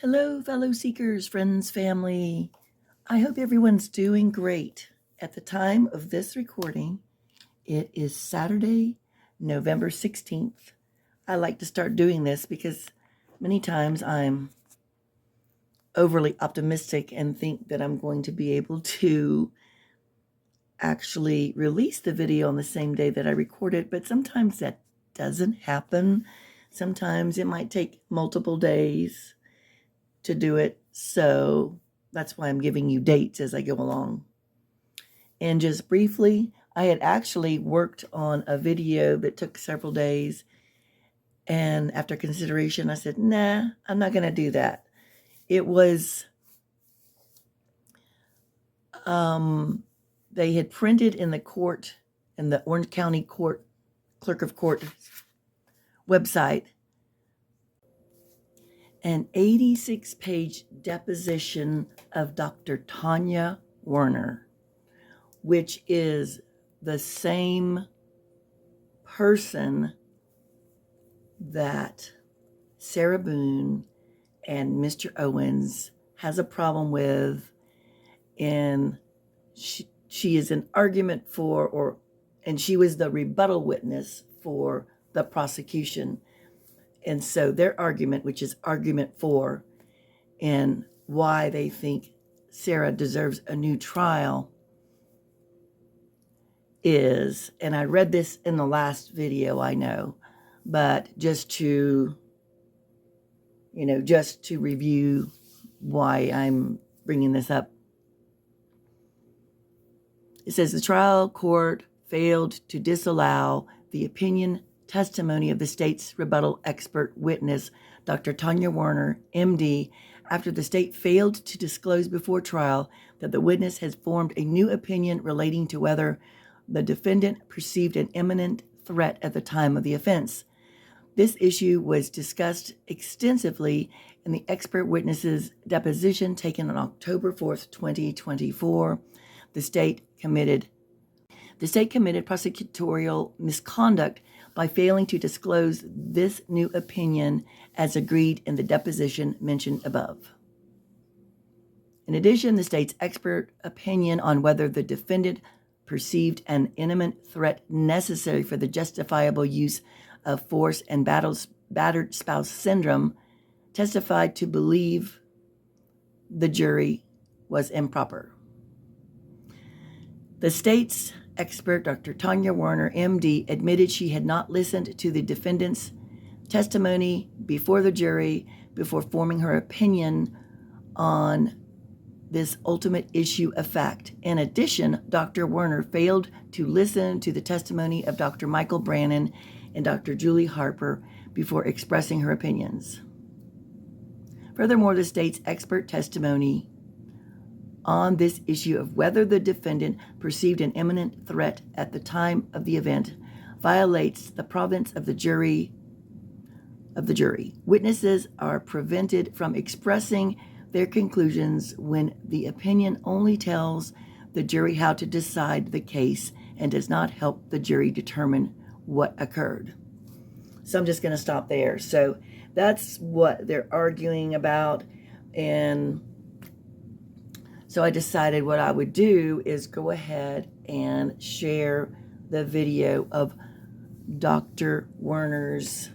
Hello, fellow seekers, friends, family. I hope everyone's doing great. At the time of this recording, it is Saturday, November 16th. I like to start doing this because many times I'm overly optimistic and think that I'm going to be able to actually release the video on the same day that I record it, but sometimes that doesn't happen. Sometimes it might take multiple days to do it. So that's why I'm giving you dates as I go along. And just briefly, I had actually worked on a video that took several days. And after consideration, I said, nah, I'm not going to do that. It was, they had printed in the court, in the Orange County Court, Clerk of Court website, an 86-page deposition of Dr. Tanya Werner, which is the same person that Sarah Boone and Mr. Owens has a problem with, and she is an argument for, and she was the rebuttal witness for the prosecution. And so their argument, which is argument for, and why they think Sarah deserves a new trial, is, and I read this in the last video, I know, but just to review why I'm bringing this up. It says the trial court failed to disallow the opinion testimony of the state's rebuttal expert witness, Dr. Tanya Werner, MD, after the state failed to disclose before trial that the witness has formed a new opinion relating to whether the defendant perceived an imminent threat at the time of the offense. This issue was discussed extensively in the expert witness's deposition taken on October 4th, 2024. The state committed prosecutorial misconduct by failing to disclose this new opinion as agreed in the deposition mentioned above. In addition, the state's expert opinion on whether the defendant perceived an imminent threat necessary for the justifiable use of force and battered spouse syndrome testified to believe the jury was improper. The state's expert, Dr. Tanya Werner, MD, admitted she had not listened to the defendant's testimony before the jury before forming her opinion on this ultimate issue of fact. In addition, Dr. Werner failed to listen to the testimony of Dr. Michael Brannon and Dr. Julie Harper before expressing her opinions. Furthermore, the state's expert testimony on this issue of whether the defendant perceived an imminent threat at the time of the event violates the province of the jury. Witnesses are prevented from expressing their conclusions when the opinion only tells the jury how to decide the case and does not help the jury determine what occurred. So I'm just going to stop there. So that's what they're arguing about. And so I decided what I would do is go ahead and share the video of Dr. Werner's,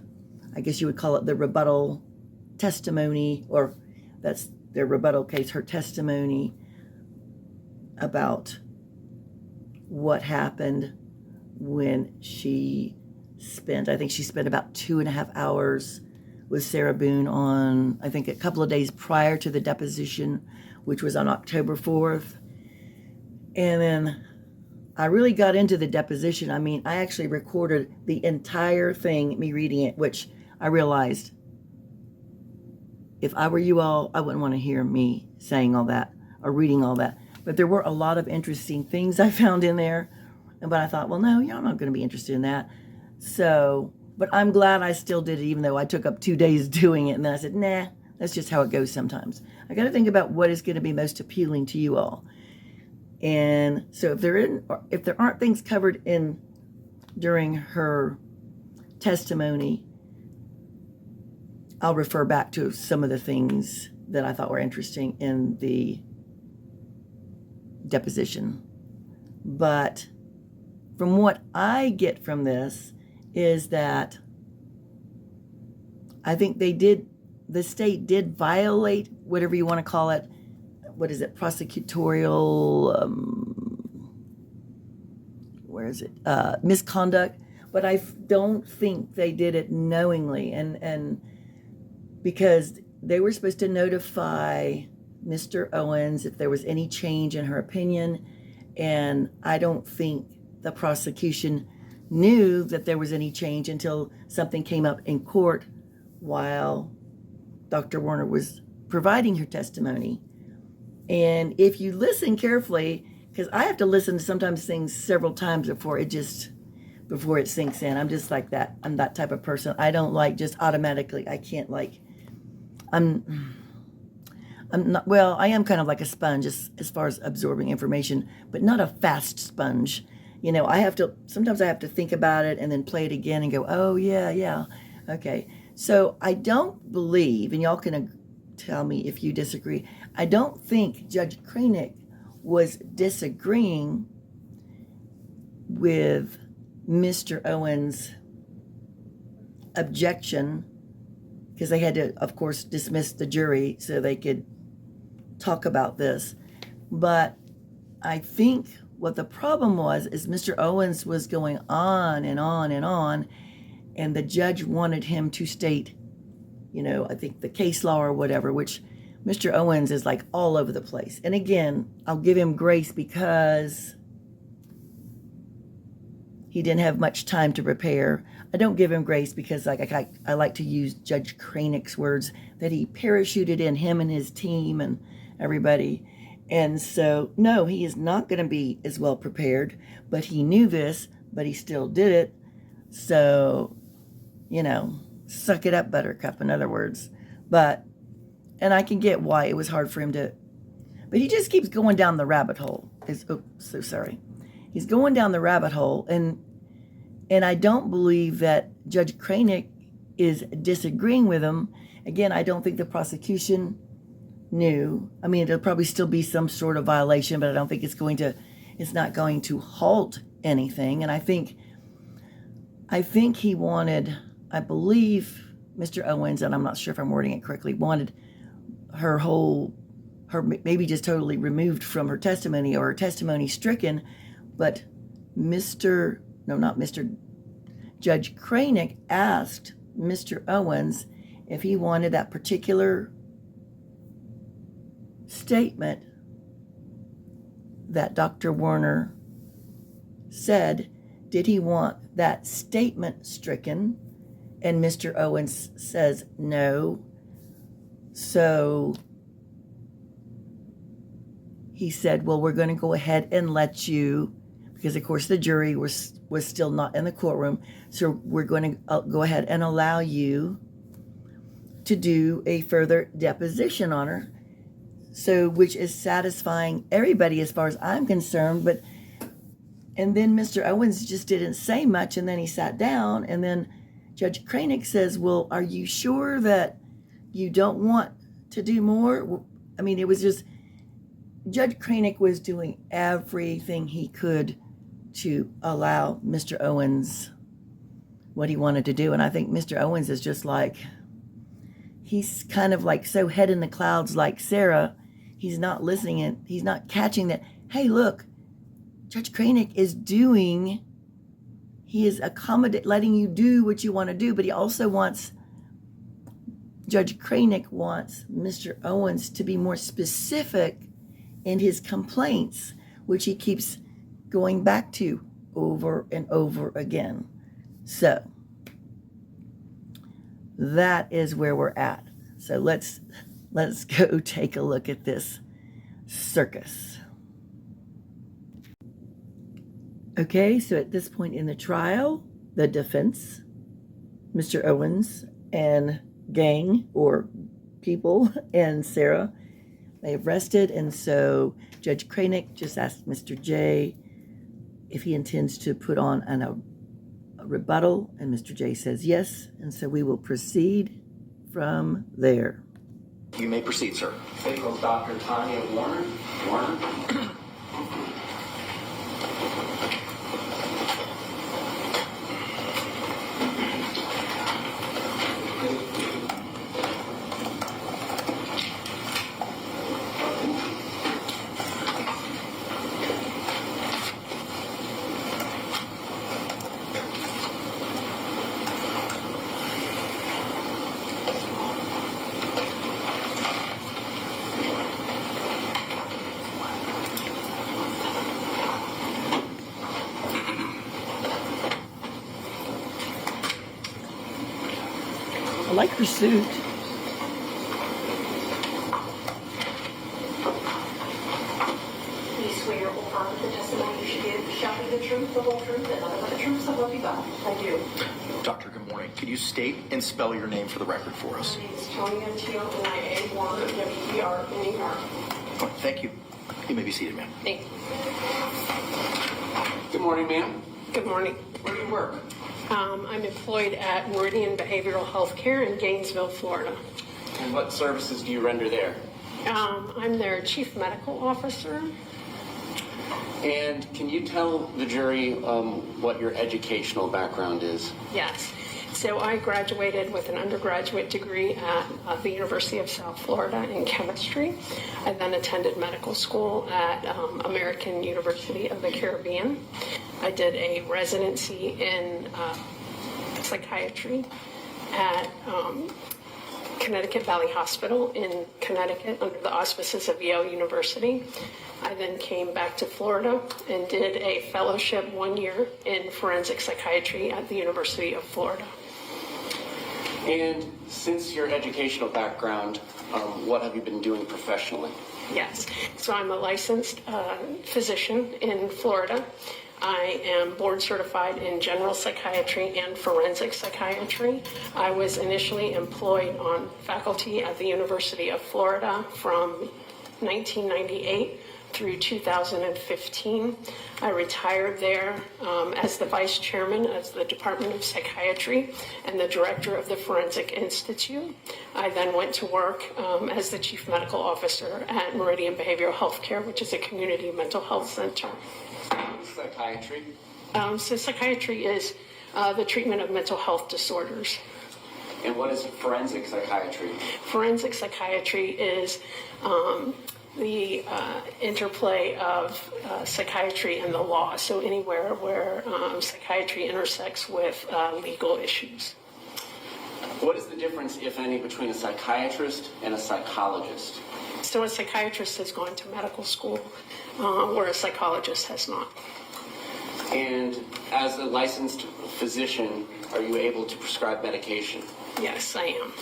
I guess you would call it the rebuttal testimony, or that's their rebuttal case, her testimony about what happened when I think she spent about 2.5 hours with Sarah Boone on, I think, a couple of days prior to the deposition, which was on October 4th. And then I really got into the deposition. I mean, I actually recorded the entire thing, me reading it, which I realized if I were you all, I wouldn't want to hear me saying all that or reading all that. But there were a lot of interesting things I found in there. But I thought, well, no, I'm not going to be interested in that. So, but I'm glad I still did it, even though I took up 2 days doing it. And then I said, nah, that's just how it goes sometimes. I got to think about what is going to be most appealing to you all. And so if there aren't things covered during her testimony, I'll refer back to some of the things that I thought were interesting in the deposition. But from what I get from this is that I think the state did violate, whatever you want to call it, what is it, prosecutorial, misconduct, but I don't think they did it knowingly, and because they were supposed to notify Mr. Owens if there was any change in her opinion, and I don't think the prosecution knew that there was any change until something came up in court while Dr. Werner was providing her testimony. And if you listen carefully, because I have to listen to sometimes things several times before it sinks in. I'm just like that. I'm that type of person. I don't like just automatically. I can't I'm not, well, I am kind of like a sponge as far as absorbing information, but not a fast sponge. Sometimes I have to think about it and then play it again and go, oh, yeah, okay. So I don't believe, and y'all can tell me if you disagree, I don't think Judge Kraynick was disagreeing with Mr. Owens' objection, because they had to, of course, dismiss the jury so they could talk about this. But I think what the problem was is Mr. Owens was going on and on and on, and the judge wanted him to state, I think the case law or whatever, which Mr. Owens is like all over the place. And again, I'll give him grace because he didn't have much time to prepare. I don't give him grace because I like to use Judge Kraynick's words that he parachuted in, him and his team and everybody. And so, no, he is not going to be as well prepared, but he knew this, but he still did it. So, suck it up, buttercup, in other words. And I can get why it was hard for him to, but he just keeps going down the rabbit hole. He's going down the rabbit hole, and I don't believe that Judge Kraynick is disagreeing with him. Again, I don't think the prosecution knew. I mean, there'll probably still be some sort of violation, but I don't think it's not going to halt anything. And I think he wanted, I believe Mr. Owens, and I'm not sure if I'm wording it correctly, wanted her maybe just totally removed from her testimony or her testimony stricken. But Judge Kraynick asked Mr. Owens if he wanted that particular statement that Dr. Werner said, did he want that statement stricken? And Mr. Owens says no. So he said, well, we're going to go ahead and let you, because of course the jury was still not in the courtroom, so we're going to go ahead and allow you to do a further deposition on her, so which is satisfying everybody as far as I'm concerned. And then Mr. Owens just didn't say much, and then he sat down, and then Judge Kraynick says, well, are you sure that you don't want to do more? I mean, it was just, Judge Kraynick was doing everything he could to allow Mr. Owens what he wanted to do. And I think Mr. Owens is just like, he's kind of like so head in the clouds like Sarah. He's not listening, and he's not catching that, hey, look, Judge Kraynick is letting you do what you want to do, but he also Judge Kraynick wants Mr. Owens to be more specific in his complaints, which he keeps going back to over and over again. So that is where we're at. So let's go take a look at this circus. Okay, so at this point in the trial, the defense, Mr. Owens and gang or people and Sarah, they've rested, and so Judge Kraynick just asked Mr. J if he intends to put on a rebuttal, and Mr. J says yes, and so we will proceed from there. You may proceed, sir. Psychiatrist Dr. Tanya Werner. I like her suit. Do you swear or affirm that the testimony you should give shall be the truth, the whole truth, and nothing but the truth, so help you God? I do. Doctor, good morning. Could you state and spell your name for the record for us? My name is Tonya, T-O-N-I-A, Werner, W-E-R-N-E-R. Thank you. You may be seated, ma'am. Thank you. Good morning, ma'am. Good morning. Where do you work? I'm employed at Meridian Behavioral Health Care in Gainesville, Florida. And what services do you render there? I'm their Chief Medical Officer. And can you tell the jury what your educational background is? Yes. So I graduated with an undergraduate degree at the University of South Florida in chemistry. I then attended medical school at American University of the Caribbean. I did a residency in psychiatry at Connecticut Valley Hospital in Connecticut under the auspices of Yale University. I then came back to Florida and did a fellowship 1 year in forensic psychiatry at the University of Florida. And since your educational background, what have you been doing professionally? Yes, so I'm a licensed physician in Florida. I am board certified in general psychiatry and forensic psychiatry. I was initially employed on faculty at the University of Florida from 1998 through 2015. I retired there as the vice chairman of the Department of Psychiatry and the director of the Forensic Institute. I then went to work as the chief medical officer at Meridian Behavioral Health Care, which is a community mental health center. Psychiatry? So psychiatry is the treatment of mental health disorders. And what is forensic psychiatry? Forensic psychiatry is the interplay of psychiatry and the law, so anywhere where psychiatry intersects with legal issues. What is the difference, if any, between a psychiatrist and a psychologist? So a psychiatrist has gone to medical school, where a psychologist has not. And as a licensed physician, are you able to prescribe medication? Yes, I am.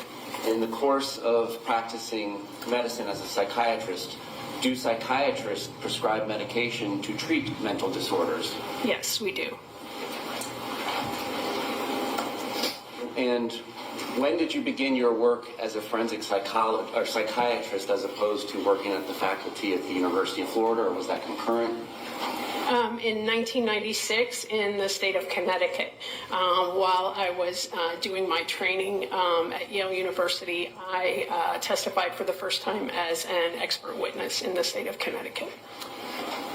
In the course of practicing medicine as a psychiatrist, do psychiatrists prescribe medication to treat mental disorders? Yes, we do. And when did you begin your work as a forensic psychiatrist as opposed to working at the faculty at the University of Florida, or was that concurrent? In 1996 in the state of Connecticut. While I was doing my training at Yale University, I testified for the first time as an expert witness in the state of Connecticut.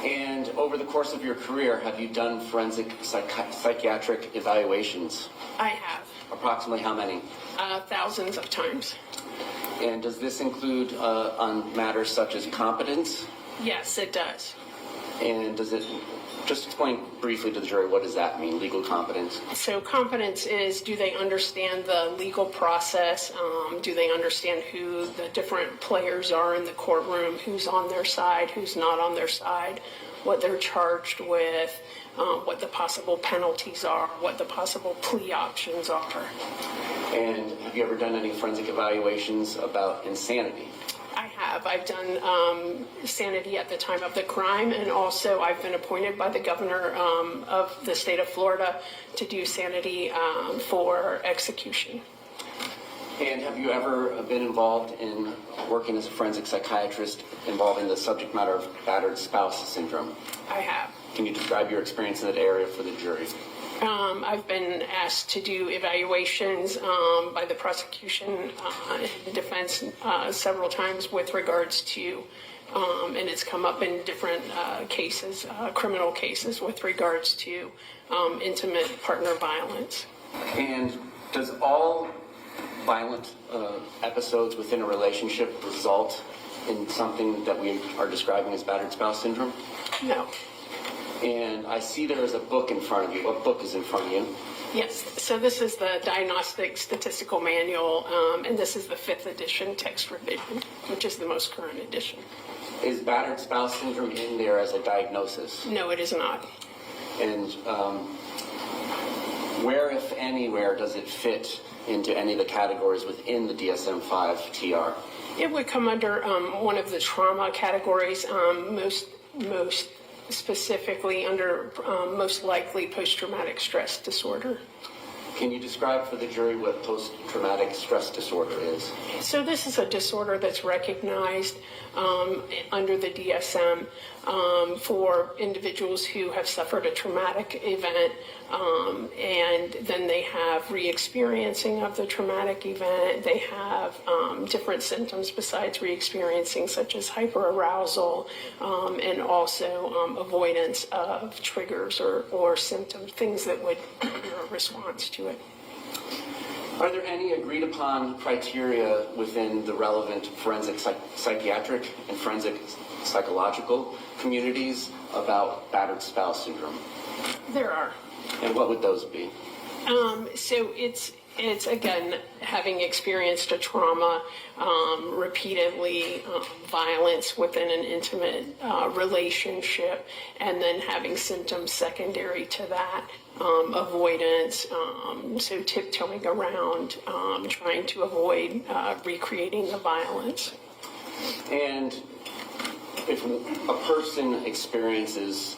And over the course of your career, have you done forensic psychiatric evaluations? I have. Approximately how many? Thousands of times. And does this include on matters such as competence? Yes, it does. And does it, just explain briefly to the jury, what does that mean, legal competence? So competence is, do they understand the legal process? Do they understand who the different players are in the courtroom, who's on their side, who's not on their side, what they're charged with, what the possible penalties are, what the possible plea options are. And have you ever done any forensic evaluations about insanity? I have. I've done sanity at the time of the crime, and also I've been appointed by the governor of the state of Florida to do sanity for execution. And have you ever been involved in working as a forensic psychiatrist involving the subject matter of battered spouse syndrome? I have. Can you describe your experience in that area for the jury? I've been asked to do evaluations by the prosecution and defense several times with regards to, and it's come up in different cases, criminal cases, with regards to intimate partner violence. And does all violent episodes within a relationship result in something that we are describing as battered spouse syndrome? No. And I see there is a book in front of you. What book is in front of you? Yes, so this is the Diagnostic Statistical Manual, and this is the 5th edition text revision, which is the most current edition. Is battered spouse syndrome in there as a diagnosis? No, it is not. And where, if anywhere, does it fit into any of the categories within the DSM-5 TR? It would come under one of the trauma categories, most specifically under most likely post-traumatic stress disorder. Can you describe for the jury what post-traumatic stress disorder is? So this is a disorder that's recognized under the DSM for individuals who have suffered a traumatic event and then they have re-experiencing of the traumatic event. They have different symptoms besides re-experiencing, such as hyperarousal and also avoidance of triggers or symptoms, things that would response to it. Are there any agreed upon criteria within the relevant forensic psychiatric and forensic psychological communities about battered spouse syndrome? There are. And what would those be? So it's again, having experienced a trauma, repeatedly violence within an intimate relationship, and then having symptoms secondary to that, avoidance, so tiptoeing around, trying to avoid recreating the violence. And if a person experiences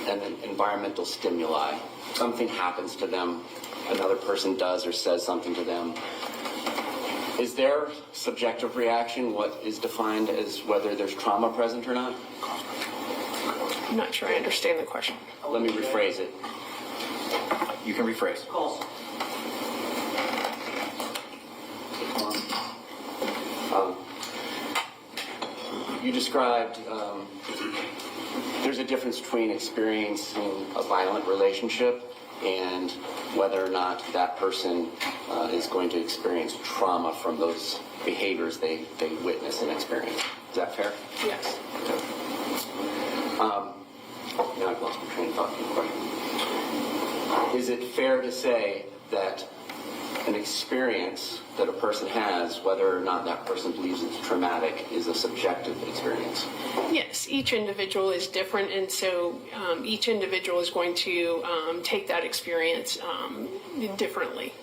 an environmental stimuli, something happens to them, another person does or says something to them, is their subjective reaction what is defined as whether there's trauma present or not? I'm not sure I understand the question. Let me rephrase it. You can rephrase. You described there's a difference between experiencing a violent relationship and whether or not that person is going to experience trauma from those behaviors they witness and experience. Is that fair? Yes. Now I've lost my train of thought in the question. Is it fair to say that an experience that a person has, whether or not that person believes it's traumatic, is a subjective experience? Yes, each individual is different, and so each individual is going to take that experience differently.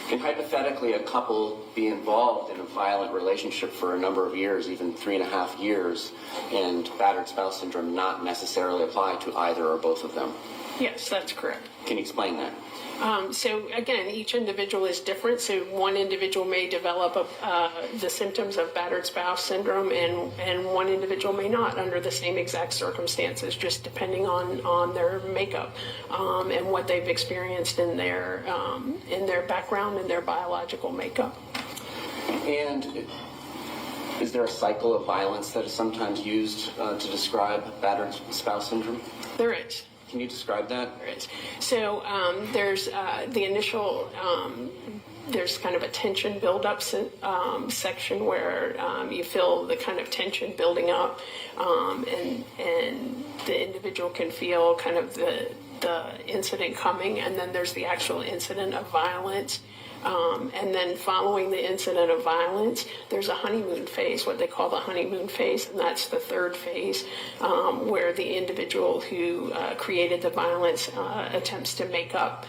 Can hypothetically a couple be involved in a violent relationship for a number of years, even 3.5 years, and battered spouse syndrome not necessarily apply to either or both of them? Yes, that's correct. Can you explain that? So again, each individual is different. So one individual may develop the symptoms of battered spouse syndrome, and one individual may not under the same exact circumstances, just depending on their makeup and what they've experienced in their background and their biological makeup. And is there a cycle of violence that is sometimes used to describe battered spouse syndrome? There is. Can you describe that? So there's the initial, there's kind of a tension buildup section where you feel the kind of tension building up, and the individual can feel kind of the incident coming, and then there's the actual incident of violence. And then following the incident of violence, there's a honeymoon phase, what they call the honeymoon phase, and that's the third phase where the individual who created the violence attempts to make up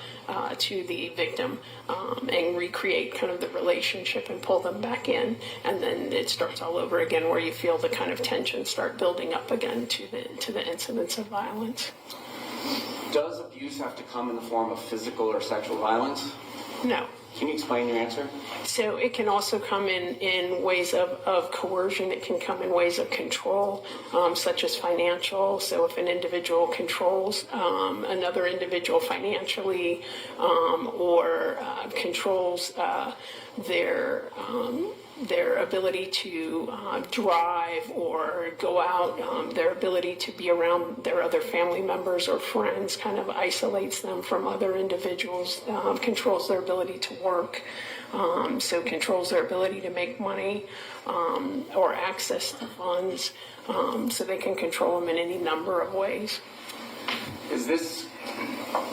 to the victim and recreate kind of the relationship and pull them back in. And then it starts all over again where you feel the kind of tension start building up again to the incidents of violence. Does abuse have to come in the form of physical or sexual violence? No. Can you explain your answer? So it can also come in ways of coercion. It can come in ways of control, such as financial. So if an individual controls another individual financially, or controls their ability to drive or go out, their ability to be around their other family members or friends, kind of isolates them from other individuals, controls their ability to work, so controls their ability to make money or access to funds, so they can control them in any number of ways. Is this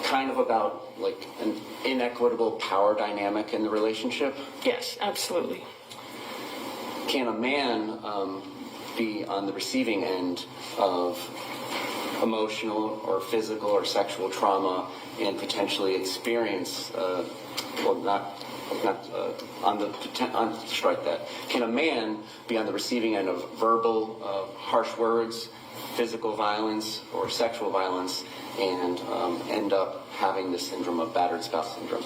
kind of about like an inequitable power dynamic in the relationship? Yes, absolutely. Can a man be on the receiving end of emotional or physical or sexual trauma and potentially experience, strike that. Can a man be on the receiving end of verbal, harsh words, physical violence, or sexual violence, and end up having the syndrome of battered spouse syndrome?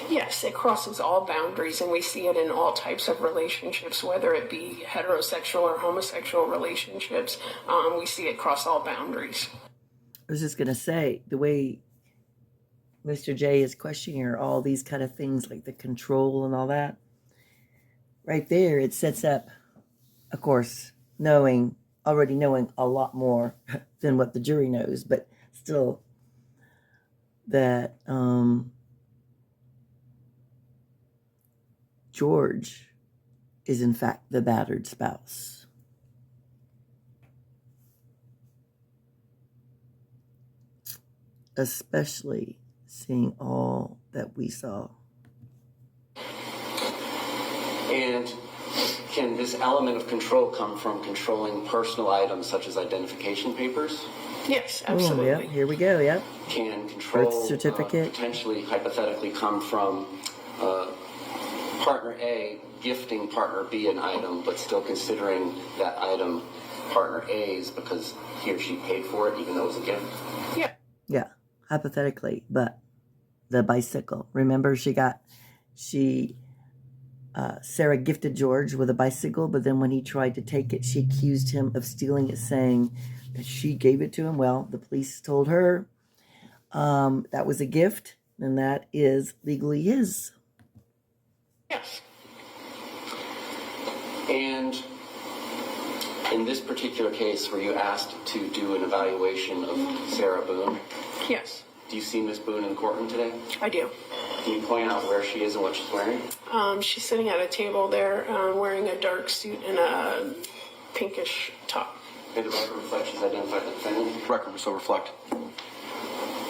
Yes, it crosses all boundaries, and we see it in all types of relationships, whether it be heterosexual or homosexual relationships. We see it cross all boundaries. I was just going to say, the way Mr. J is questioning her, all these kind of things like the control and all that, right there, it sets up, of course, already knowing a lot more than what the jury knows, but still, that George is in fact the battered spouse. Especially seeing all that we saw. And can this element of control come from controlling personal items such as identification papers? Yes, absolutely. Yeah, here we go, yeah. Can control Birth certificate. Potentially, hypothetically, come from partner A gifting partner B an item, but still considering that item partner A's because he or she paid for it, even though it was a gift? Yeah. Yeah, hypothetically, but the bicycle. Remember, Sarah gifted George with a bicycle, but then when he tried to take it, she accused him of stealing it, saying that she gave it to him. Well, the police told her that was a gift, and that is legally his. Yes. And in this particular case, were you asked to do an evaluation of Sarah Boone? Yes. Do you see Miss Boone in the courtroom today? I do. Can you point out where she is and what she's wearing? She's sitting at a table there, wearing a dark suit and a pinkish top. Did the record reflect she's identified the defendant? Record will so reflect.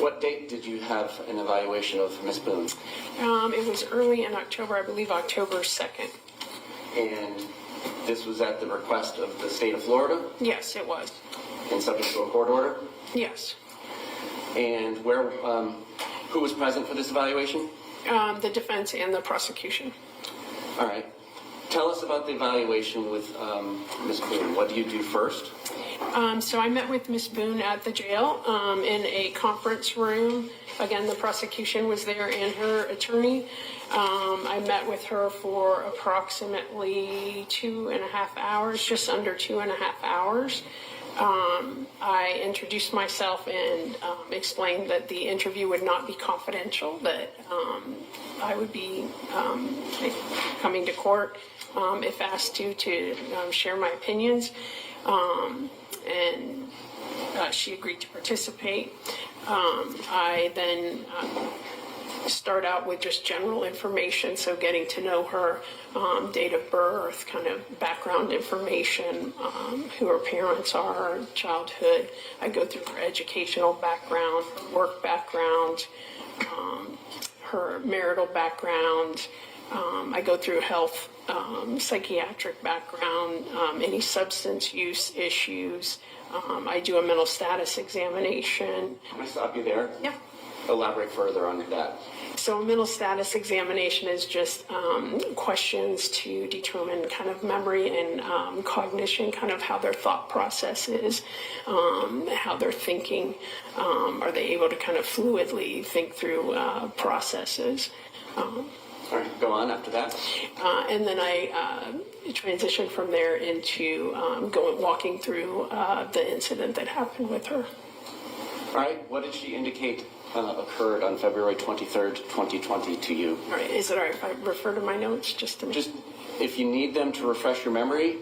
What date did you have an evaluation of Miss Boone? It was early in October, I believe October 2nd. And this was at the request of the state of Florida? Yes, it was. And subject to a court order? Yes. And who was present for this evaluation? The defense and the prosecution. All right. Tell us about the evaluation with Ms. Boone. What do you do first? So I met with Ms. Boone at the jail in a conference room. Again, the prosecution was there and her attorney. I met with her for approximately 2.5 hours, just under 2.5 hours. I introduced myself and explained that the interview would not be confidential, that I would be coming to court if asked to share my opinions. And she agreed to participate. I then start out with just general information, so getting to know her, date of birth, kind of background information, who her parents are, childhood. I go through her educational background, her work background, her marital background. I go through health, psychiatric background, any substance use issues. I do a mental status examination. Can I stop you there? Yeah. Elaborate further on that. So a mental status examination is just questions to determine kind of memory and cognition, kind of how their thought process is, how they're thinking. Are they able to kind of fluidly think through processes? All right, go on after that. And then I transitioned from there into walking through the incident that happened with her. All right, what did she indicate occurred on February 23rd, 2020 to you? All right, is it all right if I refer to my notes just a minute? Just, if you need them to refresh your memory,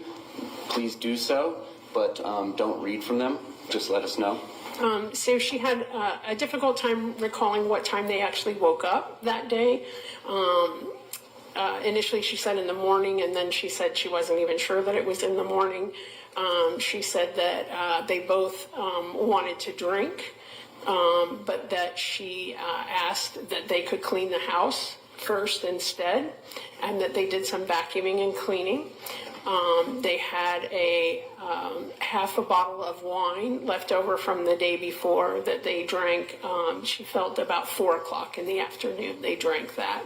please do so, but don't read from them. Just let us know. So she had a difficult time recalling what time they actually woke up that day. Initially, she said in the morning, and then she said she wasn't even sure that it was in the morning. She said that they both wanted to drink, but that she asked that they could clean the house first instead, and that they did some vacuuming and cleaning. They had a half a bottle of wine left over from the day before that they drank. She felt about 4 o'clock in the afternoon. They drank that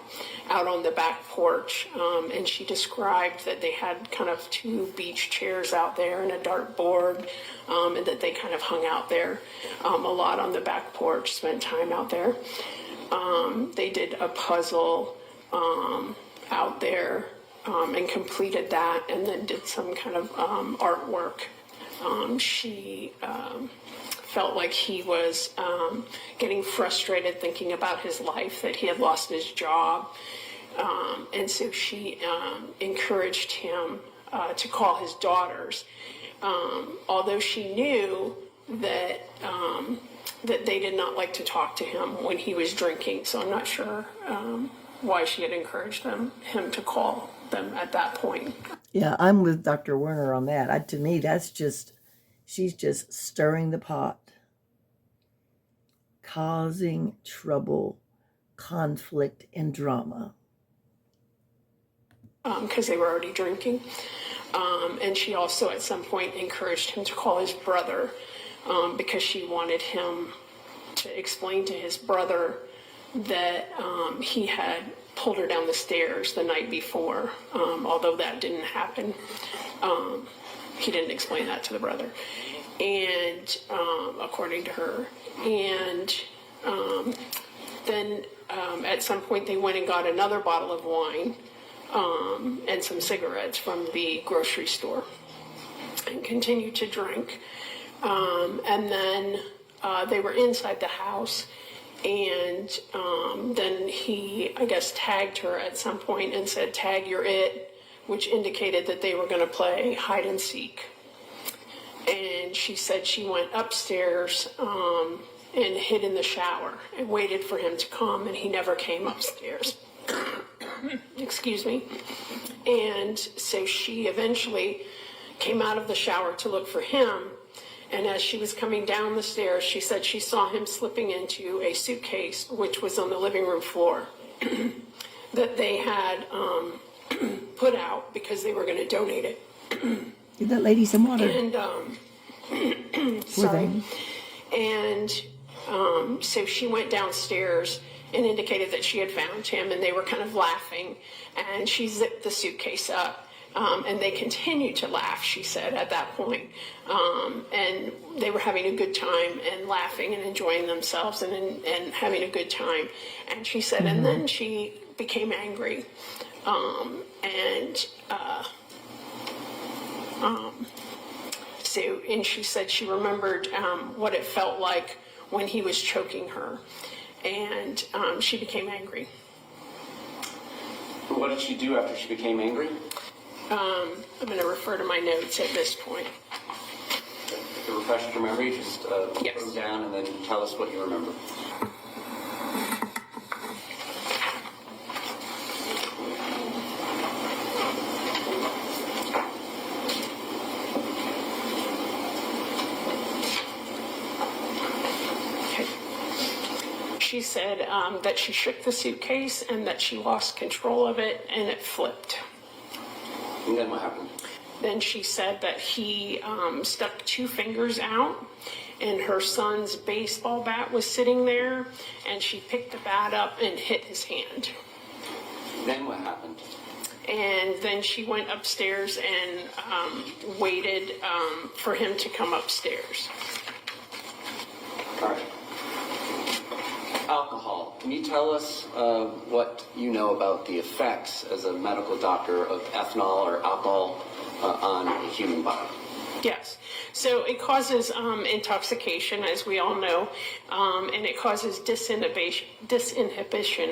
out on the back porch. And she described that they had kind of 2 beach chairs out there and a dartboard, and that they kind of hung out there a lot on the back porch, spent time out there. They did a puzzle out there. And completed that, and then did some kind of artwork. She felt like he was getting frustrated thinking about his life, that he had lost his job. And so she encouraged him to call his daughters, although she knew that that they did not like to talk to him when he was drinking. So I'm not sure why she had encouraged him to call them at that point. Yeah, I'm with Dr. Werner on that. To me, that's just, she's just stirring the pot, causing trouble, conflict, and drama. Because they were already drinking. And she also at some point encouraged him to call his brother, because she wanted him to explain to his brother that he had pulled her down the stairs the night before, although that didn't happen. He didn't explain that to the brother, and according to her. And then at some point they went and got another bottle of wine and some cigarettes from the grocery store and continued to drink. And then they were inside the house. And then he, I guess, tagged her at some point and said, "Tag, you're it," which indicated that they were going to play hide and seek. And she said she went upstairs and hid in the shower and waited for him to come, and he never came upstairs. Excuse me. And so she eventually came out of the shower to look for him. And as she was coming down the stairs, she said she saw him slipping into a suitcase, which was on the living room floor, that they had put out because they were going to donate it. Give that lady some water. And, sorry. And so she went downstairs and indicated that she had found him, and they were kind of laughing. And she zipped the suitcase up. And they continued to laugh, she said, at that point. And they were having a good time and laughing and enjoying themselves and having a good time. And she said, and then she became angry. And she said she remembered what it felt like when he was choking her. And she became angry. What did she do after she became angry? I'm going to refer to my notes at this point. To refresh your memory, just Yes. put them down and then tell us what you remember. Okay. She said that she shook the suitcase and that she lost control of it and it flipped. And then what happened? Then she said that he stuck 2 fingers out, and her son's baseball bat was sitting there, and she picked the bat up and hit his hand. Then what happened? And then she went upstairs and waited for him to come upstairs. All right. Alcohol. Can you tell us what you know about the effects as a medical doctor of ethanol or alcohol on the human body? Yes. So it causes intoxication, as we all know, and it causes disinhibition.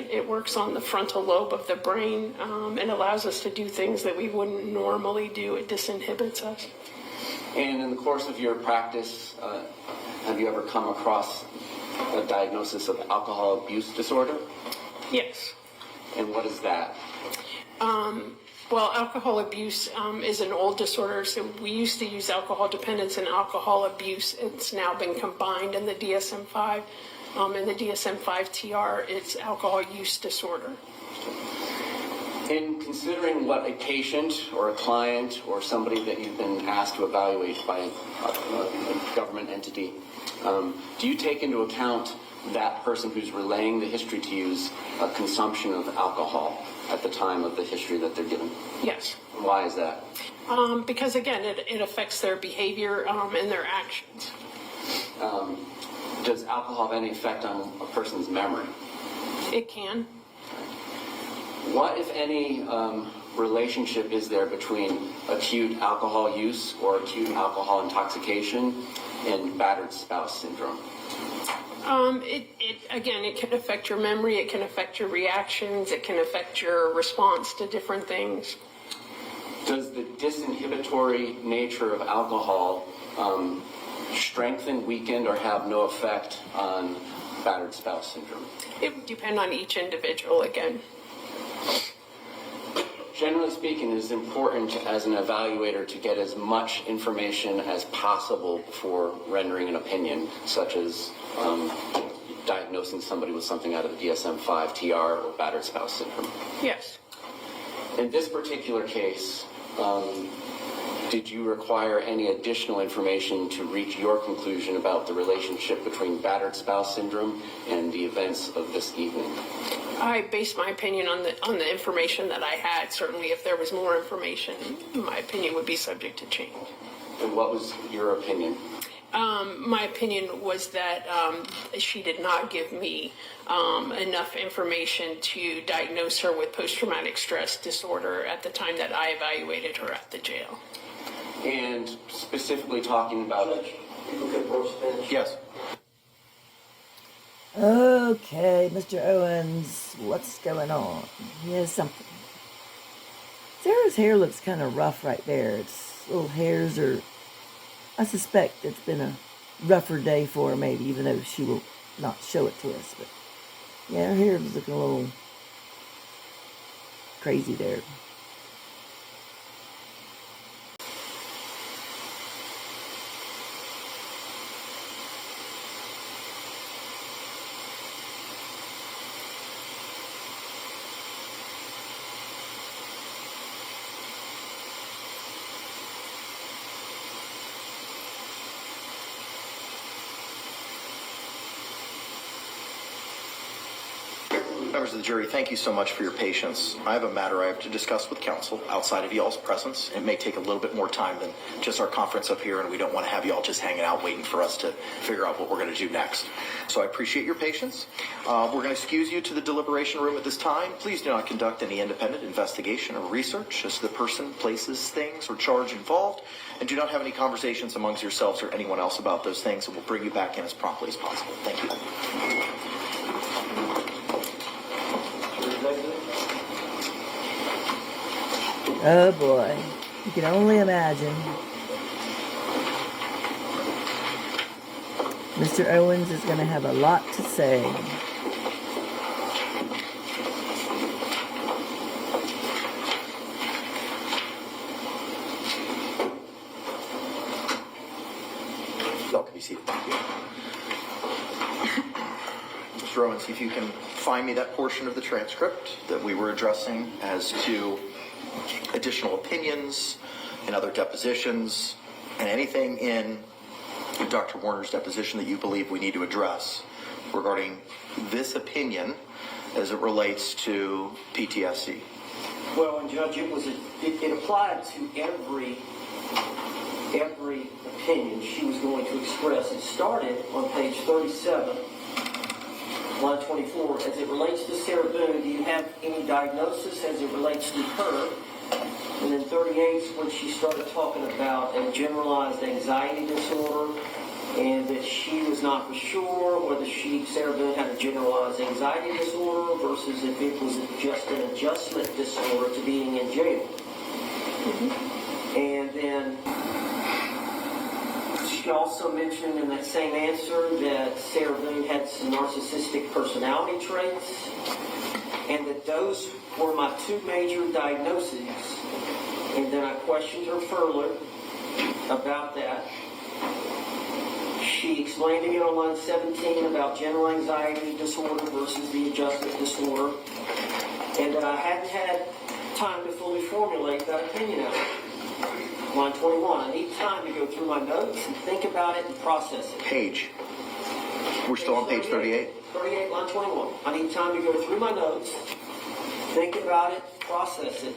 It works on the frontal lobe of the brain and allows us to do things that we wouldn't normally do. It disinhibits us. And in the course of your practice, have you ever come across a diagnosis of alcohol abuse disorder? Yes. And what is that? Well, alcohol abuse is an old disorder. So we used to use alcohol dependence and alcohol abuse. It's now been combined in the DSM-5. In the DSM-5 TR, it's alcohol use disorder. In considering what a patient or a client or somebody that you've been asked to evaluate by a government entity, do you take into account that person who's relaying the history to you's consumption of alcohol at the time of the history that they're given? Yes. Why is that? Because, again, it affects their behavior and their actions. Does alcohol have any effect on a person's memory? It can. What, if any, relationship is there between acute alcohol use or acute alcohol intoxication and battered spouse syndrome? Again, it can affect your memory, it can affect your reactions, it can affect your response to different things. Does the disinhibitory nature of alcohol strengthen, weaken, or have no effect on battered spouse syndrome? It would depend on each individual again. Generally speaking, it is important as an evaluator to get as much information as possible before rendering an opinion, such as diagnosing somebody with something out of the DSM-5 TR or battered spouse syndrome. Yes. In this particular case, did you require any additional information to reach your conclusion about the relationship between battered spouse syndrome and the events of this evening? I based my opinion on the information that I had. Certainly, if there was more information, my opinion would be subject to change. And what was your opinion? My opinion was that she did not give me enough information to diagnose her with post-traumatic stress disorder at the time that I evaluated her at the jail. And specifically talking about... Judge, people could approach the bench. Yes. Okay, Mr. Owens, what's going on? Here's something. Sarah's hair looks kind of rough right there. Its little hairs are... I suspect it's been a rougher day for her, maybe, even though she will not show it to us. But yeah, her hair is looking a little crazy there. Members of the jury, thank you so much for your patience. I have a matter I have to discuss with counsel outside of y'all's presence. It may take a little bit more time than just our conference up here, and we don't want to have y'all just hanging out waiting for us to figure out what we're going to do next. So I appreciate your patience. We're going to excuse you to the deliberation room at this time. Please do not conduct any independent investigation or research as to the person, places, things, or charge involved, and do not have any conversations amongst yourselves or anyone else about those things, and we'll bring you back in as promptly as possible. Thank you. Oh boy, you can only imagine. Mr. Owens is going to have a lot to say. Y'all can be seated. Thank you. Mr. Owens, if you can find me that portion of the transcript that we were addressing as to additional opinions and other depositions and anything in Dr. Werner's deposition that you believe we need to address regarding this opinion as it relates to PTSD. Well, and Judge, it applied to every opinion she was going to express. It started on page 37 Line 24, as it relates to Sarah Boone, do you have any diagnosis as it relates to her? And then 38 is when she started talking about a generalized anxiety disorder, and that she was not for sure whether Sarah Boone had a generalized anxiety disorder versus if it was just an adjustment disorder to being in jail. And then she also mentioned in that same answer that Sarah Boone had some narcissistic personality traits, and that those were my two major diagnoses. And then I questioned her further about that. She explained again on line 17 about general anxiety disorder versus the adjustment disorder, and that I hadn't had time to fully formulate that opinion out. Line 21, I need time to go through my notes and think about it and process it. Page. We're still on page 38? 38, line 21. I need time to go through my notes, think about it, process it.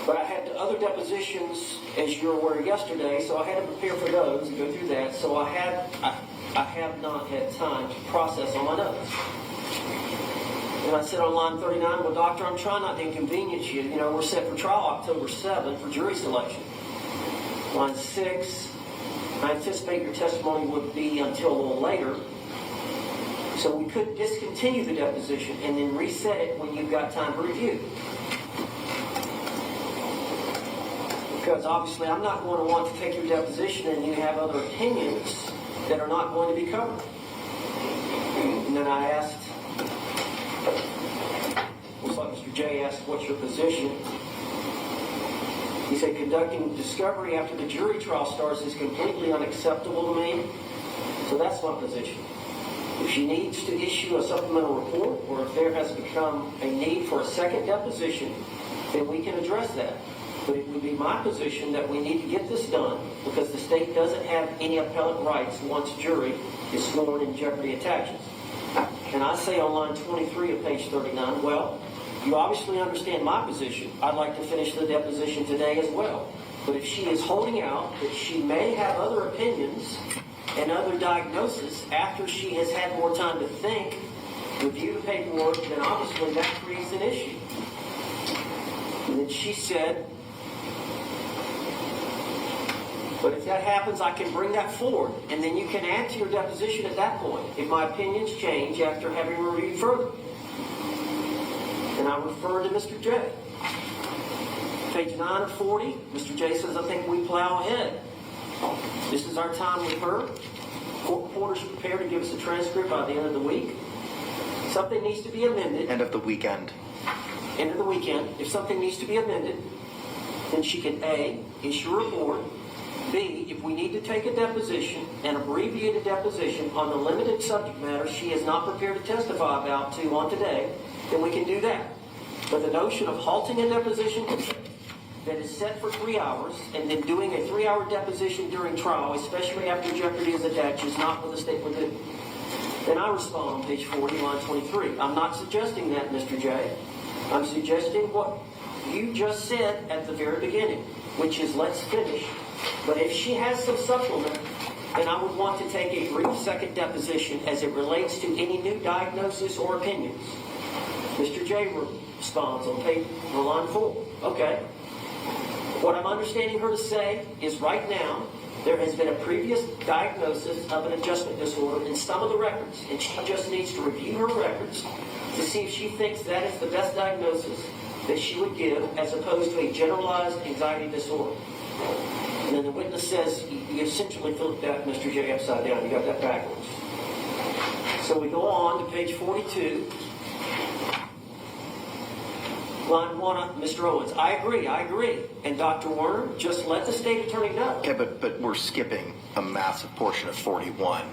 But I had other depositions, as you're aware, yesterday, so I had to prepare for those and go through that. So I have not had time to process on my notes. And I said on line 39, well, doctor, I'm trying not to inconvenience you. You know, we're set for trial October 7th for jury selection. Line 6, I anticipate your testimony would be until a little later. So we could discontinue the deposition and then reset it when you've got time to review. Because obviously I'm not going to want to take your deposition and you have other opinions that are not going to be covered. And then I asked, looks like Mr. J asked, what's your position? He said, conducting discovery after the jury trial starts is completely unacceptable to me. So that's my position. If she needs to issue a supplemental report, or if there has become a need for a second deposition, then we can address that. But it would be my position that we need to get this done because the state doesn't have any appellate rights once jury is sworn and jeopardy attaches. And I say on line 23 of page 39, well, you obviously understand my position. I'd like to finish the deposition today as well. But if she is holding out that she may have other opinions and other diagnoses after she has had more time to think, review the paperwork, then obviously that creates an issue. And then she said, but if that happens, I can bring that forward, and then you can add to your deposition at that point if my opinions change after having reviewed further. And I refer to Mr. J. Page 9 of 40, Mr. J says, I think we plow ahead. This is our time with her. Court reporters are prepared to give us a transcript by the end of the week. Something needs to be amended. End of the weekend. End of the weekend. If something needs to be amended, then she can A, issue a report. B, if we need to take a deposition, an abbreviated deposition on the limited subject matter she is not prepared to testify about on today, then we can do that. But the notion of halting a deposition that is set for 3 hours and then doing a 3-hour deposition during trial, especially after jeopardy is attached, is not what the state would do. Then I respond on page 40, line 23. I'm not suggesting that, Mr. J. I'm suggesting what you just said at the very beginning, which is let's finish. But if she has some supplement, then I would want to take a brief second deposition as it relates to any new diagnosis or opinions. Mr. J responds on line 4. Okay. What I'm understanding her to say is right now, there has been a previous diagnosis of an adjustment disorder in some of the records, and she just needs to review her records to see if she thinks that is the best diagnosis that she would give as opposed to a generalized anxiety disorder. And then the witness says, you essentially flipped that, Mr. J, upside down. You got that backwards. So we go on to page 42. Line 1, Mr. Owens, I agree. And Dr. Werner, just let the state attorney know. Okay, but we're skipping a massive portion of 41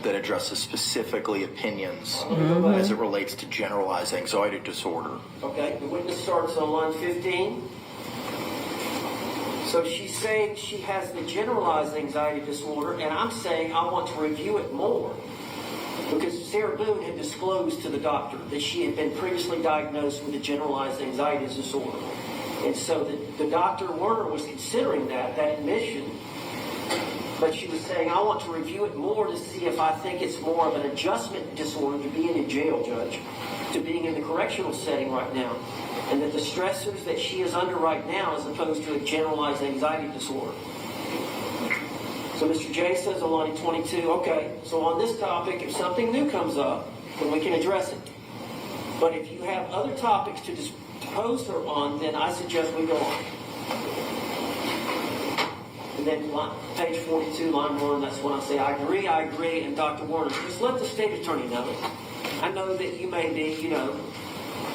that addresses specifically opinions as it relates to generalized anxiety disorder. Okay, the witness starts on line 15. So she's saying she has the generalized anxiety disorder, and I'm saying I want to review it more. Because Sarah Boone had disclosed to the doctor that she had been previously diagnosed with a generalized anxiety disorder. And so the doctor, Werner, was considering that admission. But she was saying, I want to review it more to see if I think it's more of an adjustment disorder to being in jail, Judge, to being in the correctional setting right now. And that the stressors that she is under right now as opposed to a generalized anxiety disorder. So Mr. J says on line 22, okay, so on this topic, if something new comes up, then we can address it. But if you have other topics to depose her on, then I suggest we go on. And then page 42, line 1, that's when I say, I agree, and Dr. Werner, just let the state attorney know it. I know that you may be,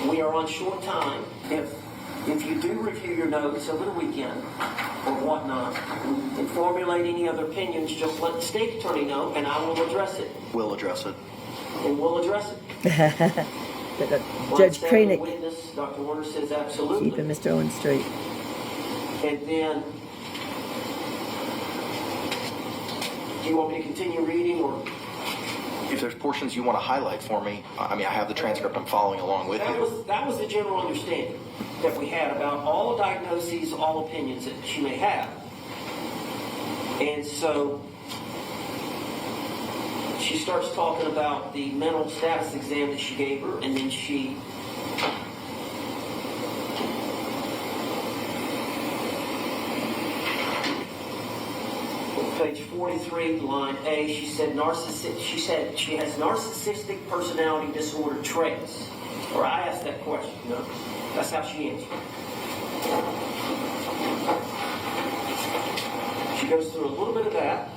we are on short time. If you do review your notes over the weekend or whatnot, and formulate any other opinions, just let the state attorney know, and I will address it. We'll address it. And we'll address it. Judge Kraynick. Witness, Dr. Werner says absolutely. Keeping Mr. Owens straight. And then, do you want me to continue reading, or? If there's portions you want to highlight for me, I mean, I have the transcript. I'm following along with you. That was the general understanding that we had about all diagnoses, all opinions that she may have. And so she starts talking about the mental status exam that she gave her, and then she page 43, line A, she said she has narcissistic personality disorder traits. Or I asked that question, that's how she answered. She goes through a little bit of that.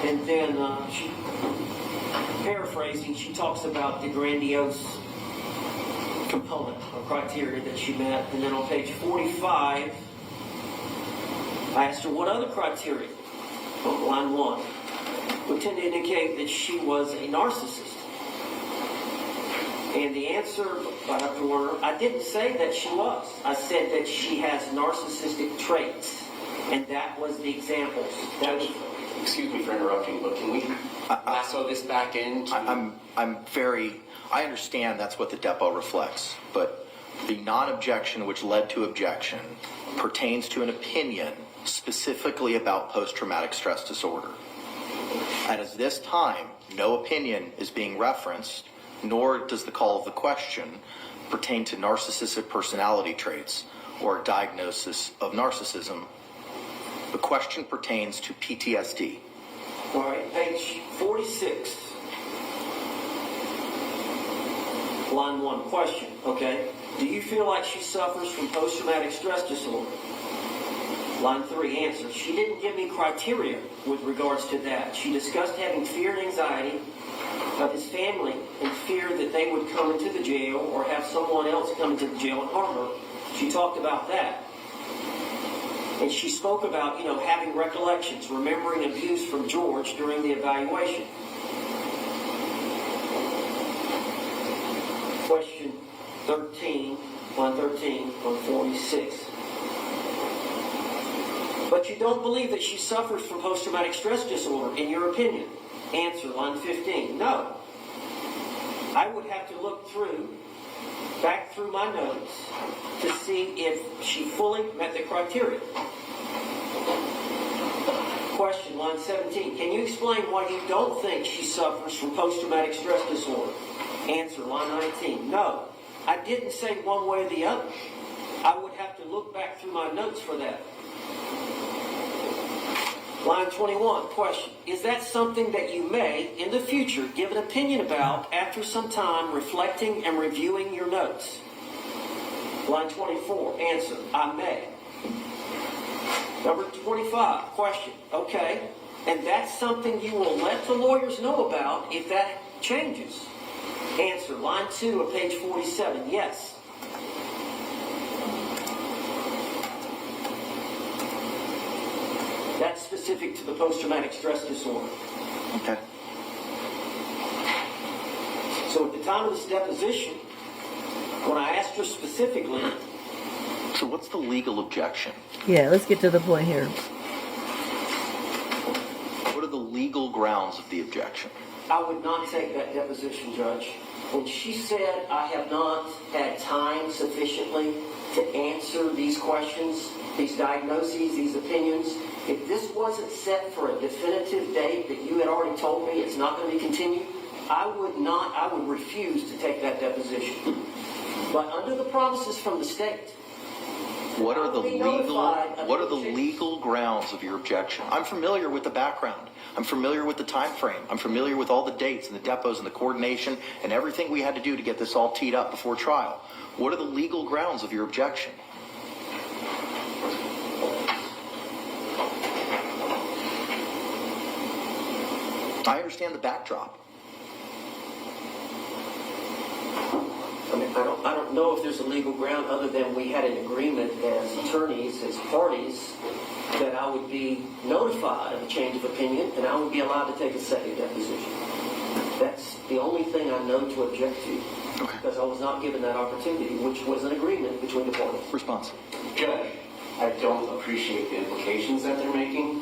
And then, she, paraphrasing, she talks about the grandiose component or criteria that she met. And then on page 45, I asked her what other criteria, on line 1, would tend to indicate that she was a narcissist. And the answer by Dr. Werner, I didn't say that she was. I said that she has narcissistic traits. And that was the examples. Judge, excuse me for interrupting, but can we lasso this back into... I understand that's what the depot reflects, but the non-objection which led to objection pertains to an opinion specifically about post-traumatic stress disorder. And at this time, no opinion is being referenced, nor does the call of the question pertain to narcissistic personality traits or a diagnosis of narcissism. The question pertains to PTSD. All right, page 46. Line 1, question, okay? Do you feel like she suffers from post-traumatic stress disorder? Line 3, answer. She didn't give me criteria with regards to that. She discussed having fear and anxiety of his family and fear that they would come into the jail or have someone else come into the jail and harm her. She talked about that. And she spoke about, having recollections, remembering abuse from George during the evaluation. Question 13, line 13 on 46. But you don't believe that she suffers from post-traumatic stress disorder, in your opinion? Answer, line 15, no. I would have to look back through my notes to see if she fully met the criteria. Question, line 17. Can you explain why you don't think she suffers from post-traumatic stress disorder? Answer, line 19. No, I didn't say one way or the other. I would have to look back through my notes for that. Line 21, question. Is that something that you may, in the future, give an opinion about after some time reflecting and reviewing your notes? Line 24, answer, I may. Number 25, question. Okay, and that's something you will let the lawyers know about if that changes? Answer, line 2 of page 47, yes. That's specific to the post-traumatic stress disorder. Okay. So at the time of this deposition, when I asked her specifically... So what's the legal objection? Yeah, let's get to the point here. legal grounds of the objection? I would not take that deposition, Judge. When she said I have not had time sufficiently to answer these questions, these diagnoses, these opinions, if this wasn't set for a definitive date that you had already told me it's not going to be continued, I would refuse to take that deposition. But under the promises from the state, what are the legal grounds of your objection? I'm familiar with the background. I'm familiar with the time frame. I'm familiar with all the dates and the depots and the coordination and everything we had to do to get this all teed up before trial. What are the legal grounds of your objection? I understand the backdrop. I mean, I don't know if there's a legal ground other than we had an agreement as attorneys, as parties, that I would be notified of a change of opinion and I would be allowed to take a second deposition. That's the only thing I know to object to, because I was not given that opportunity, which was an agreement between the parties. Response. Judge, I don't appreciate the implications that they're making.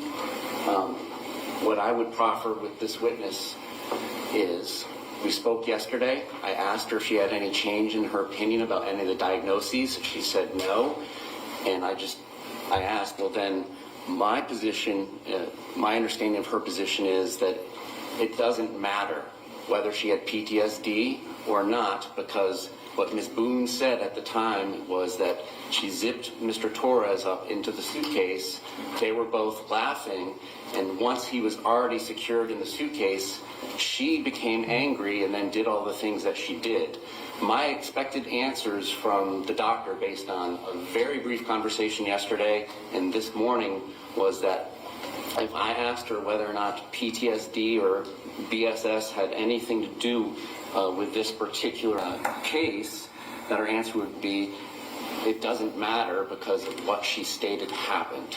What I would proffer with this witness is, we spoke yesterday. I asked her if she had any change in her opinion about any of the diagnoses. She said no. And I asked, well then, my position, my understanding of her position is that it doesn't matter whether she had PTSD or not, because what Ms. Boone said at the time was that she zipped Mr. Torres up into the suitcase. They were both laughing, and once he was already secured in the suitcase, she became angry and then did all the things that she did. My expected answers from the doctor, based on a very brief conversation yesterday and this morning, was that if I asked her whether or not PTSD or BSS had anything to do with this particular case, that her answer would be, it doesn't matter because of what she stated happened.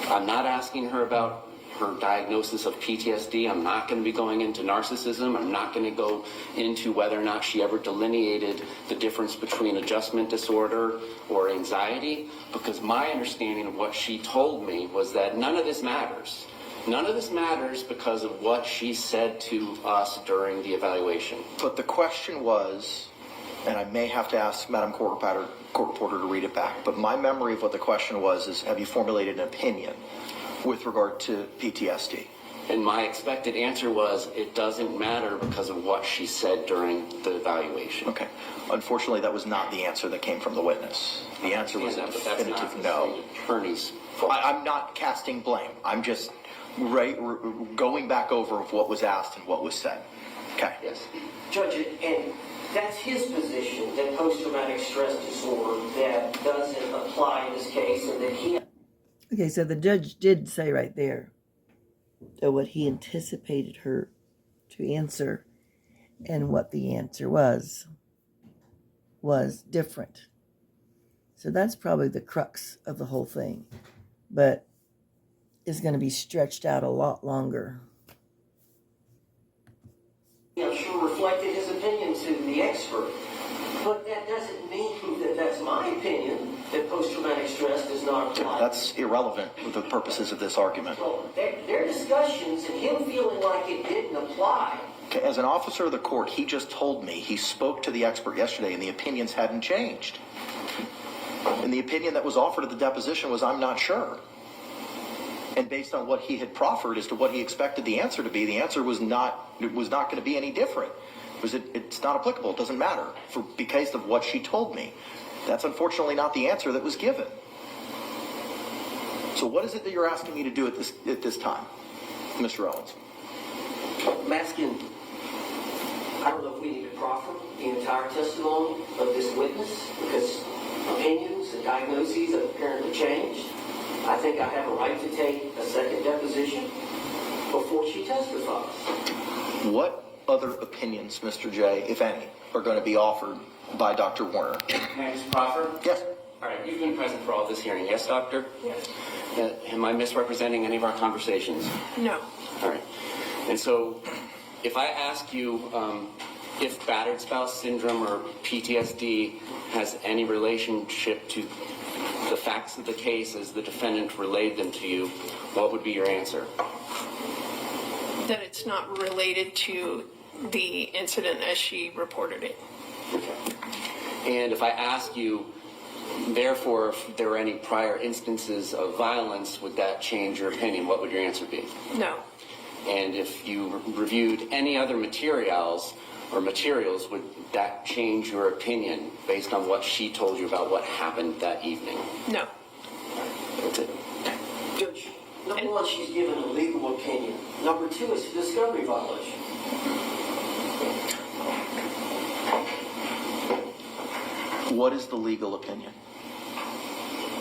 I'm not asking her about her diagnosis of PTSD. I'm not going to be going into narcissism. I'm not going to go into whether or not she ever delineated the difference between adjustment disorder or anxiety, because my understanding of what she told me was that none of this matters. None of this matters because of what she said to us during the evaluation. But the question was, and I may have to ask Madam Court Reporter to read it back, but my memory of what the question was is, have you formulated an opinion with regard to PTSD? And my expected answer was, it doesn't matter because of what she said during the evaluation. Okay. Unfortunately, that was not the answer that came from the witness. The answer was a definitive no. Attorney's. I'm not casting blame. I'm just going back over what was asked and what was said. Okay. Yes. Judge, and that's his position, that post-traumatic stress disorder that doesn't apply in this case, and that he... Okay, so the judge did say right there that what he anticipated her to answer and what the answer was different. So that's probably the crux of the whole thing, but it's going to be stretched out a lot longer. I'm sure reflected his opinion to the expert, but that doesn't mean that that's my opinion, that post-traumatic stress does not apply. That's irrelevant for the purposes of this argument. So their discussions and him feeling like it didn't apply. Okay, as an officer of the court, he just told me he spoke to the expert yesterday and the opinions hadn't changed. And the opinion that was offered at the deposition was, I'm not sure. And based on what he had proffered as to what he expected the answer to be, the answer was not going to be any different. It's not applicable. It doesn't matter because of what she told me. That's unfortunately not the answer that was given. So what is it that you're asking me to do at this time, Mr. Owens? I'm asking, I don't know if we need to proffer the entire testimony of this witness, because opinions and diagnoses have apparently changed. I think I have a right to take a second deposition before she testifies. What other opinions, Mr. J, if any, are going to be offered by Dr. Werner? May I just proffer? Yes. All right, you've been present for all this hearing, yes, Doctor? Yes. Am I misrepresenting any of our conversations? No. All right. And so, if I ask you if battered spouse syndrome or PTSD has any relationship to the facts of the case as the defendant relayed them to you, what would be your answer? That it's not related to the incident as she reported it. Okay. And if I ask you, therefore, if there were any prior instances of violence, would that change your opinion? What would your answer be? No. And if you reviewed any other materials, would that change your opinion based on what she told you about what happened that evening? No. That's it. Judge, number one, she's given a legal opinion. Number two, it's a discovery violation. What is the legal opinion?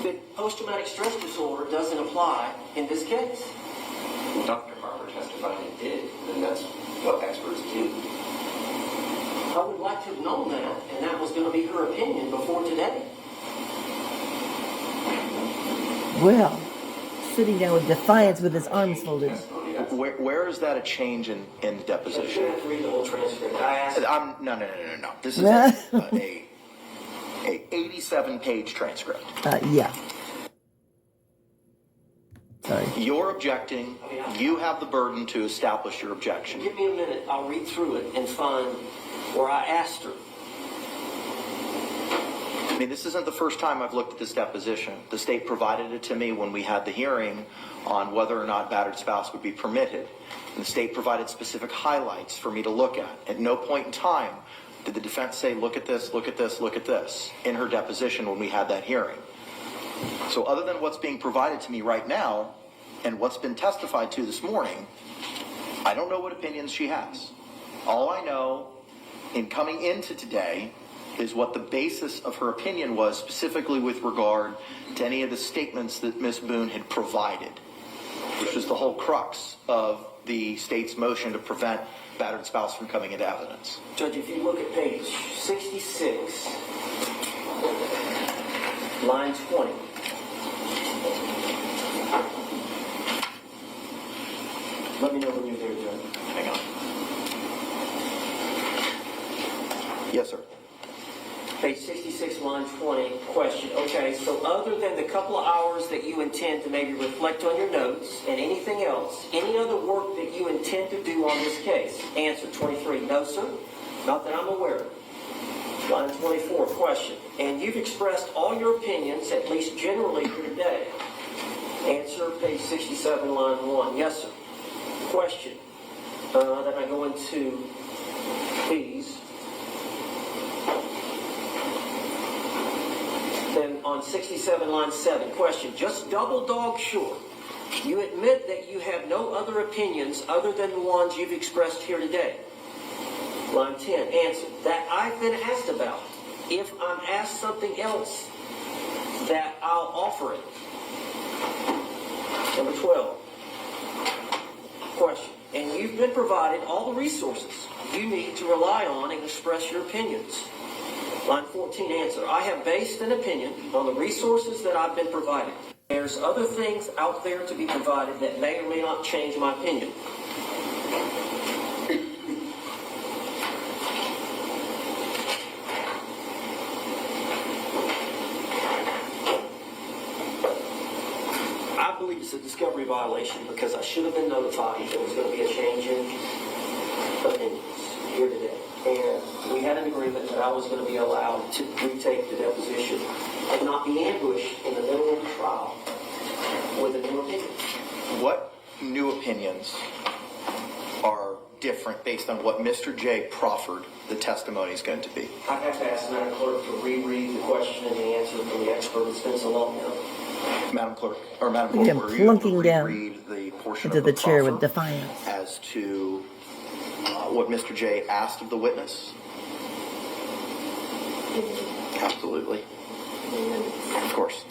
That post-traumatic stress disorder doesn't apply in this case. Dr. Harper testified it did, and that's what experts do. I would like to have known that, and that was going to be her opinion before today. Well, sitting there with defiance with his arms folded. Where is that a change in You deposition? have to read the whole transcript. I asked. No. This is a 87-page transcript. Yeah. Sorry. You're objecting. You have the burden to establish your objection. Give me a minute. I'll read through it and find where I asked her. I mean, this isn't the first time I've looked at this deposition. The state provided it to me when we had the hearing on whether or not battered spouse would be permitted. And the state provided specific highlights for me to look at. At no point in time did the defense say, look at this, look at this, look at this, in her deposition when we had that hearing. So other than what's being provided to me right now and what's been testified to this morning, I don't know what opinions she has. All I know in coming into today is what the basis of her opinion was, specifically with regard to any of the statements that Ms. Boone had provided, which is the whole crux of the state's motion to prevent battered spouse from coming into evidence. Judge, if you look at page 66, line 20. Let me know when you're there, Judge. Hang on. Yes, sir. Page 66, line 20, question. Okay, so other than the couple of hours that you intend to maybe reflect on your notes and anything else, any other work that you intend to do on this case? Answer 23, no, sir. Not that I'm aware of. Line 24, question. And you've expressed all your opinions, at least generally, here today. Answer, page 67, line 1, yes, sir. Question. Then I go into these. Then on 67, line 7, question, just double dog sure. You admit that you have no other opinions other than the ones you've expressed here today. Line 10, answer, that I've been asked about. If I'm asked something else, that I'll offer it. Number 12, question, and you've been provided all the resources you need to rely on and express your opinions. Line 14, answer. I have based an opinion on the resources that I've been provided. There's other things out there to be provided that may or may not change my opinion. I believe it's a discovery violation because I should have been notified there was going to be a change in opinions here today. And we had an agreement that I was going to be allowed to retake the deposition and not be ambushed in the middle of the trial with a new opinion. What new opinions are different based on what Mr. J proffered the testimony is going to be? I'd have to ask Madam Clerk to reread the question and the answer from the expert. It's been so long now. Madam Clerk, or Madam Look at Clerk, him were you able to plunking down reread the portion into of the chair with proffer defiance. as to what Mr. J asked of the witness? Absolutely. Of course.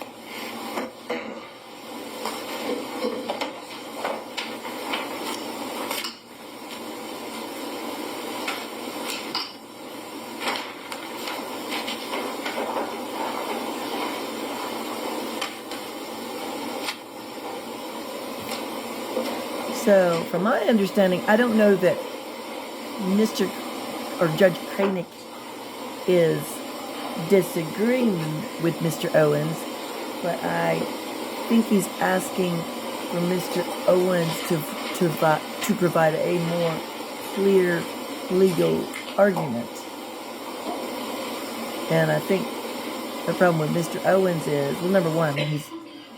So, from my understanding, I don't know that Mr. or Judge Kraynick is disagreeing with Mr. Owens, but I think he's asking for Mr. Owens to provide a more clear legal argument. And I think the problem with Mr. Owens is, well, number one, I mean, he's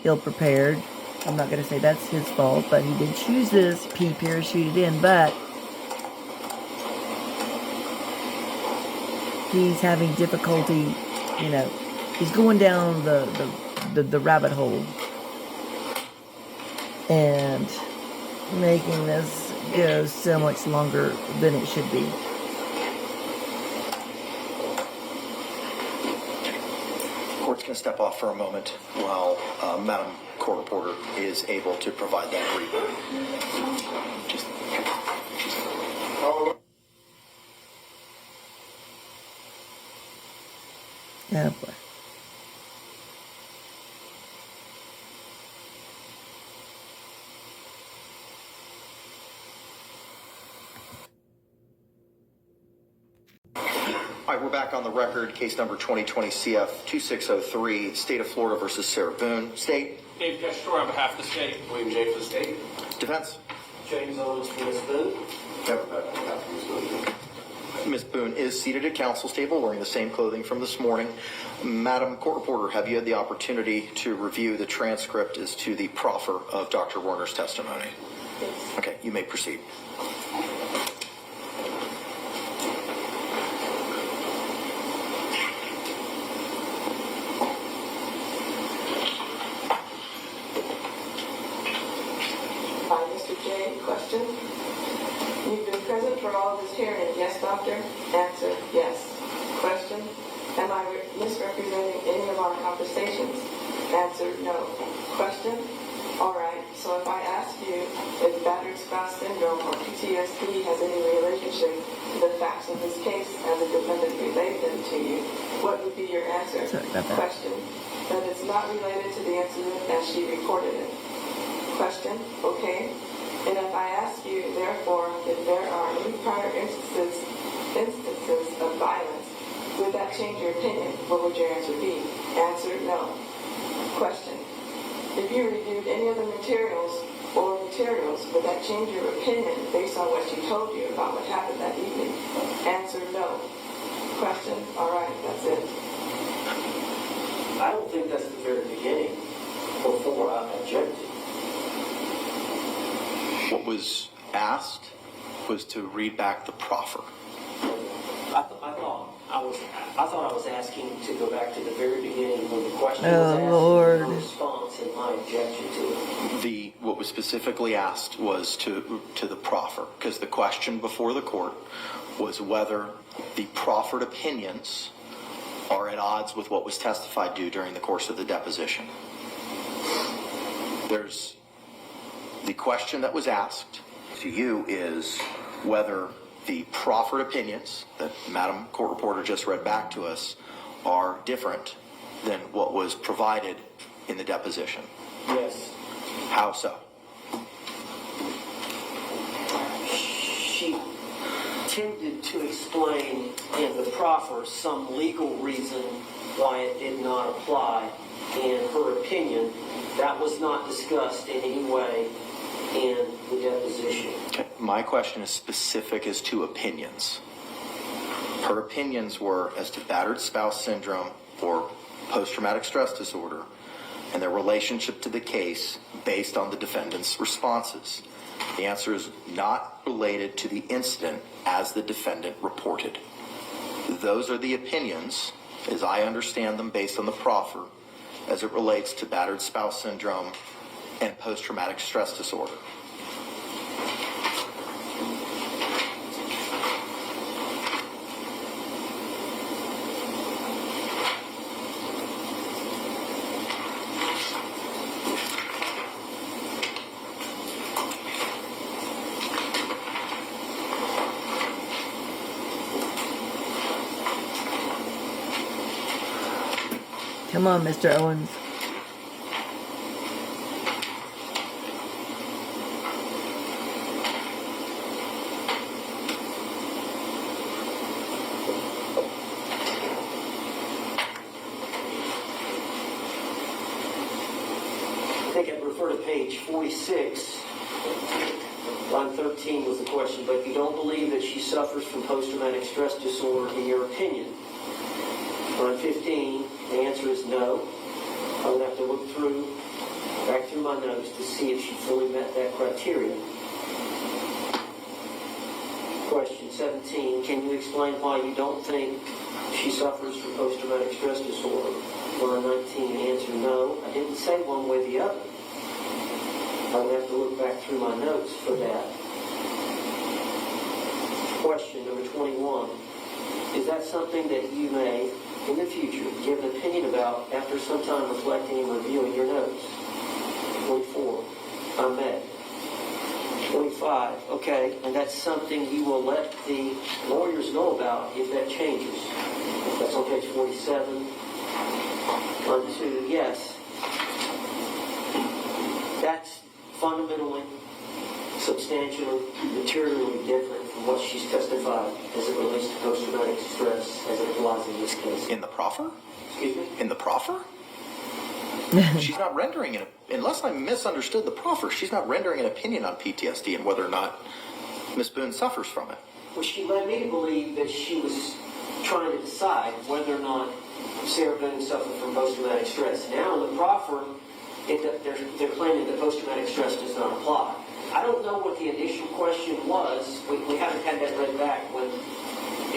ill-prepared. I'm not going to say that's his fault, but he did choose this. He parachuted in, but he's having difficulty, you know, he's going down the rabbit hole and making this go so much longer than it should be. Court's going to step off for a moment while Madam Court Reporter is able to provide that brief. Just. Oh boy. All right, we're back on the record. Case number 2020 CF 2603, State of Florida versus Sarah Boone. State. Dave Castro on behalf of the state. William J. for the state. Defense. James Owens for Ms. Boone. Ms. Boone is seated at counsel's table wearing the same clothing from this morning. Madam Court Reporter, have you had the opportunity to review the transcript as to the proffer of Dr. Werner's testimony? Yes. Okay, you may proceed. Mr. J, question. You've been present for all of this hearing, yes, doctor? Answer, yes. Question. Am I misrepresenting any of our conversations? Answer, no. Question. All right, so if I ask you if battered spouse syndrome or PTSD has any relationship to the facts of this case and the defendant relayed them to you, what would be your answer? Sorry about that. Question. That it's not related to the incident as she reported it. Question. Okay. And if I ask you, therefore, if there are any prior instances of violence, would that change your opinion? What would your answer be? Answer, no. Question. If you reviewed any of the materials, would that change your opinion based on what she told you about what happened that evening? Answer, no. Question. All right, that's it. I don't think that's the very beginning before I objected. What was asked was to read back the proffer. I thought I was asking to go back to the very beginning when the question was Oh, asked, Lord. my response and my objection to it. What was specifically asked was to the proffer, because the question before the court was whether the proffered opinions are at odds with what was testified to during the course of the deposition. The question that was asked to you is whether the proffered opinions that Madam Court Reporter just read back to us are different than what was provided in the deposition. Yes. How so? She tended to explain in the proffer some legal reason why it did not apply. In her opinion, that was not discussed in any way in the deposition. Okay. My question is specific as to opinions. Her opinions were as to battered spouse syndrome or post-traumatic stress disorder and their relationship to the case based on the defendant's responses. The answer is not related to the incident as the defendant reported. Those are the opinions, as I understand them based on the proffer, as it relates to battered spouse syndrome and post-traumatic stress disorder. Come on, Mr. Owens. I think I'd refer to page 46 Line 13 was the question, but you don't believe that she suffers from post-traumatic stress disorder in your opinion. Line 15, the answer is no. I would have to look back through my notes to see if she fully met that criteria. Question 17, can you explain why you don't think she suffers from post-traumatic stress disorder? Line 19, the answer no. I didn't say one way or the other. I would have to look back through my notes for that. Question number 21, is that something that you may, in the future, give an opinion about after some time reflecting and reviewing your notes? 24, I may. 25, okay, and that's something you will let the lawyers know about if that changes. That's on page 47. Line 2, yes. That's fundamentally, substantially, materially different from what she's testified as it relates to post-traumatic stress as it applies in this case. In the proffer? Excuse me? In the proffer? She's not rendering an, unless I misunderstood the proffer, she's not rendering an opinion on PTSD and whether or not Ms. Boone suffers from it. Well, she led me to believe that she was trying to decide whether or not Sarah Boone suffered from post-traumatic stress. Now, in the proffer, they're claiming that post-traumatic stress does not apply. I don't know what the initial question was. We haven't had that read back. When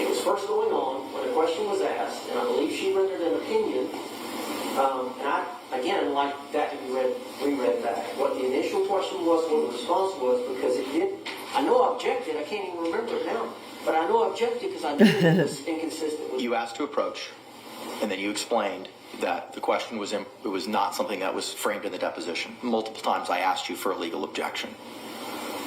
it was first going on, when a question was asked, and I believe she rendered an opinion, and I, again, like that to be reread back. What the initial question was, what the response was, because it did, I know I objected, I can't even remember it now, but I know I objected because I knew it was inconsistent with... You asked to approach, and then you explained that the question was it was not something that was framed in the deposition. Multiple times I asked you for a legal objection.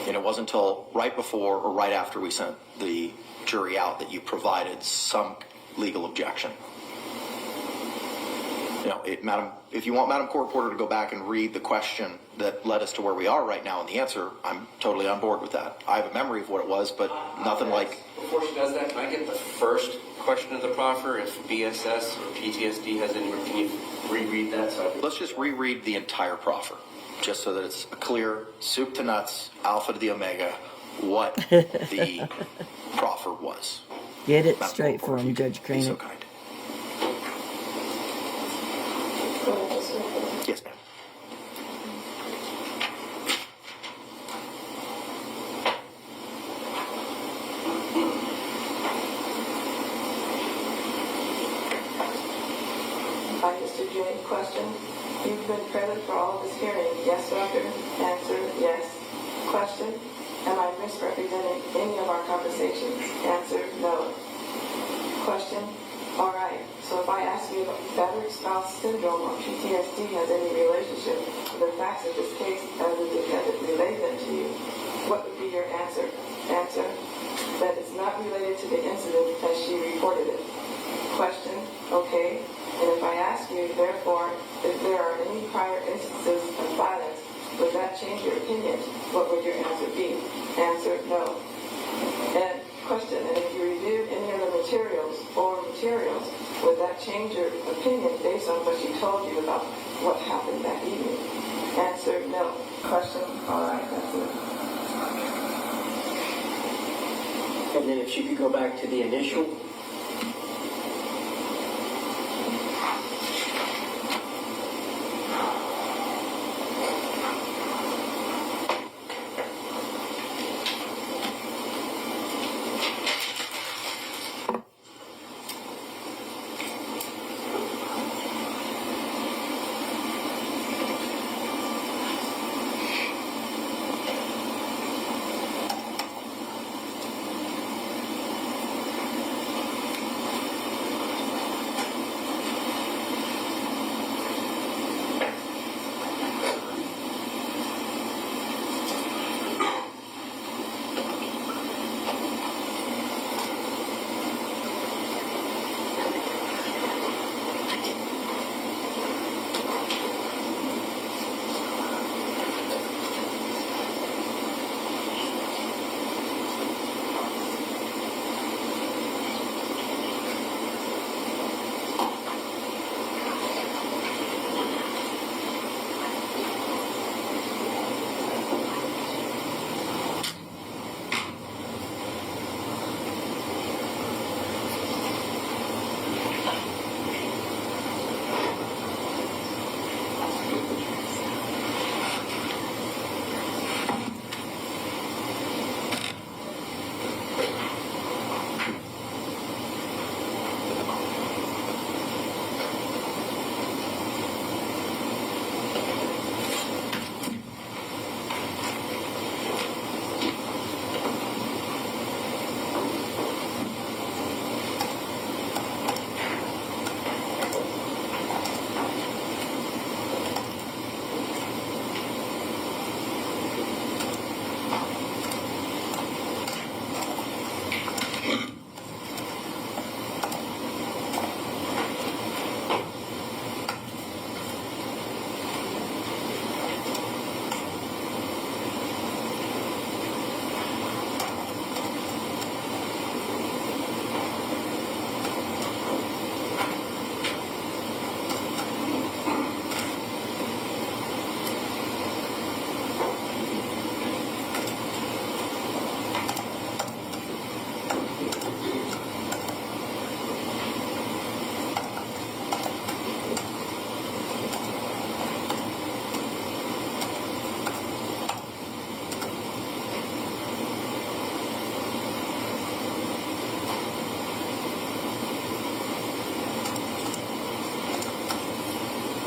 And it wasn't until right before or right after we sent the jury out that you provided some legal objection. You know, Madam, if you want Madam Court Reporter to go back and read the question that led us to where we are right now and the answer, I'm totally on board with that. I have a memory of what it was, but nothing like... Before she does that, can I get the first question of the proffer? If BSS or PTSD has any, can you reread that? So I can... Let's just reread the entire proffer, just so that it's a clear soup to nuts, alpha to the omega, what the proffer was. Get it Madam straight Court for him, Reporter, Judge if you'd be so Kraynick. kind. Yes, ma'am. Hi, Mr. J. Question. You've been present for all of this hearing. Yes, doctor? Answer, yes. Question. Am I misrepresenting any of our conversations? Answer, no. Question. All right. So if I ask you if battered spouse syndrome or PTSD has any relationship to the facts of this case as the defendant relayed them to you, what would be your answer? Answer. That it's not related to the incident as she reported it. Question. Okay. And if I ask you, therefore, if there are any prior instances of violence, would that change your opinion? What would your answer be? Answer, no. And question, and if you reviewed any of the materials, would that change your opinion based on what she told you about what happened that evening? Answer, no. Question, all right, that's it. And then if you could go back to the initial...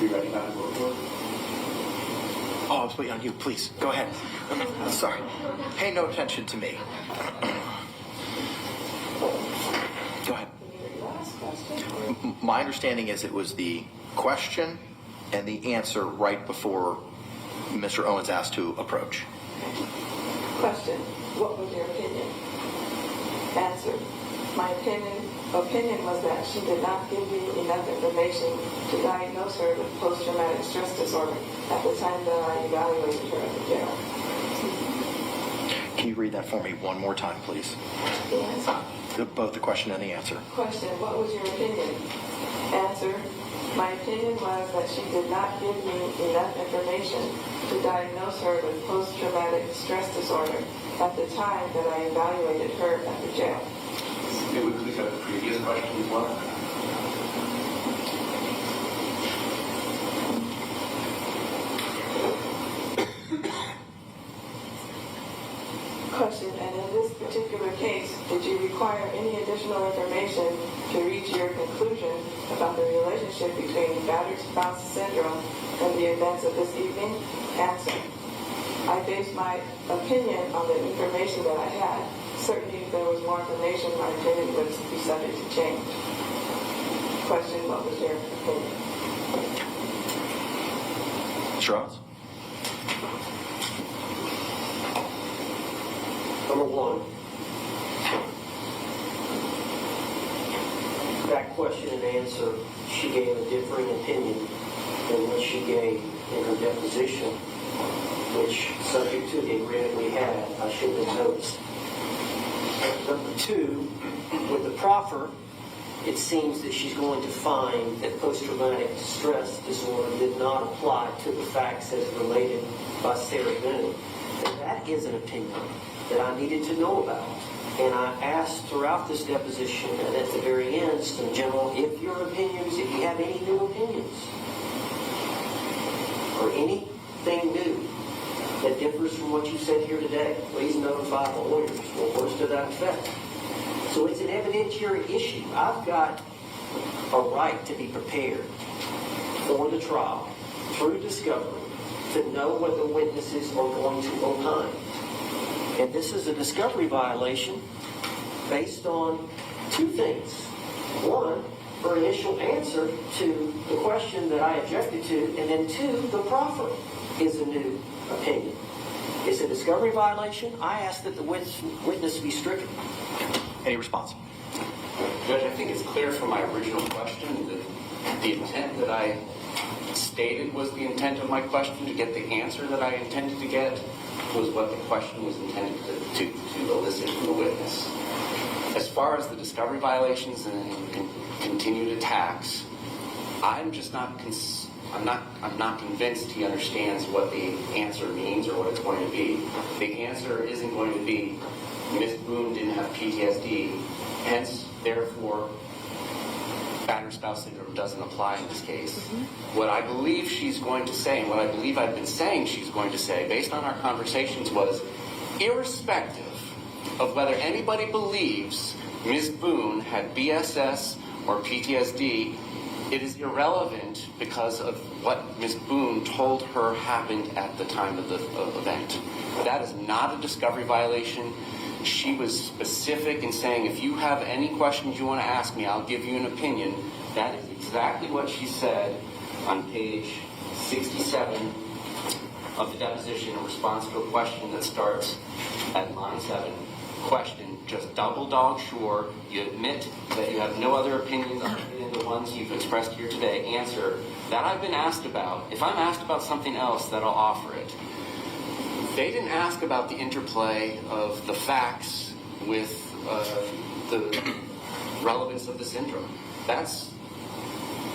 you ready, Madam Court? Oh, I was waiting on you. Please, go ahead. Sorry. Pay no attention to me. Go ahead. My understanding is it was the question and the answer right before Mr. Owens asked to approach. Question, what was your opinion? Answer, my opinion was that she did not give me enough information to diagnose her with post-traumatic stress disorder at the time that I evaluated her at the jail. Can you read that for me one more time, please? The answer. Both the question and the answer. Question, what was your opinion? Answer, my opinion was that she did not give me enough information to diagnose her with post-traumatic stress disorder at the time that I evaluated her at the jail. Maybe we please have the previous question as well. Question, and in this particular case, did you require any additional information to reach your conclusion about the relationship between battered spouse syndrome and the events of this evening? Answer, I based my opinion on the information that I had. Certainly, if there was more information, my opinion would be subject to change. Question, what was your opinion? Mr. Owens? Number one, that question and answer, she gave a differing opinion than what she gave in her deposition, which, subject to the agreement we had, I should have noticed. Number two, with the proffer, it seems that she's going to find that post-traumatic stress disorder did not apply to the facts as related by Sarah Boone. And that is an opinion that I needed to know about. And I asked throughout this deposition, and at the very end, some general, if you have any new opinions, or anything new that differs from what you said here today, please notify the lawyers, or words to that effect. So it's an evidentiary issue. I've got a right to be prepared for the trial through discovery to know what the witnesses are going to opine. And this is a discovery violation based on two things. One, her initial answer to the question that I objected to, and then two, the proffer is a new opinion. It's a discovery violation. I ask that the witness be stricken. Any response? Judge, I think it's clear from my original question that the intent that I stated was the intent of my question, to get the answer that I intended to get, was what the question was intended to elicit from the witness. As far as the discovery violations and continued attacks, I'm not convinced he understands what the answer means or what it's going to be. The answer isn't going to be Ms. Boone didn't have PTSD, hence, therefore, battered spouse syndrome doesn't apply in this case. What I believe she's going to say, and what I believe I've been saying she's going to say, based on our conversations, was, irrespective of whether anybody believes Ms. Boone had BSS or PTSD, it is irrelevant because of what Ms. Boone told her happened at the time of the event. That is not a discovery violation. She was specific in saying, if you have any questions you want to ask me, I'll give you an opinion. That is exactly what she said on page 67 of the deposition in response to a question that starts at line 7. Question, just double dog sure, you admit that you have no other opinions other than the ones you've expressed here today. Answer, that I've been asked about. If I'm asked about something else, that I'll offer it. They didn't ask about the interplay of the facts with the relevance of the syndrome. That's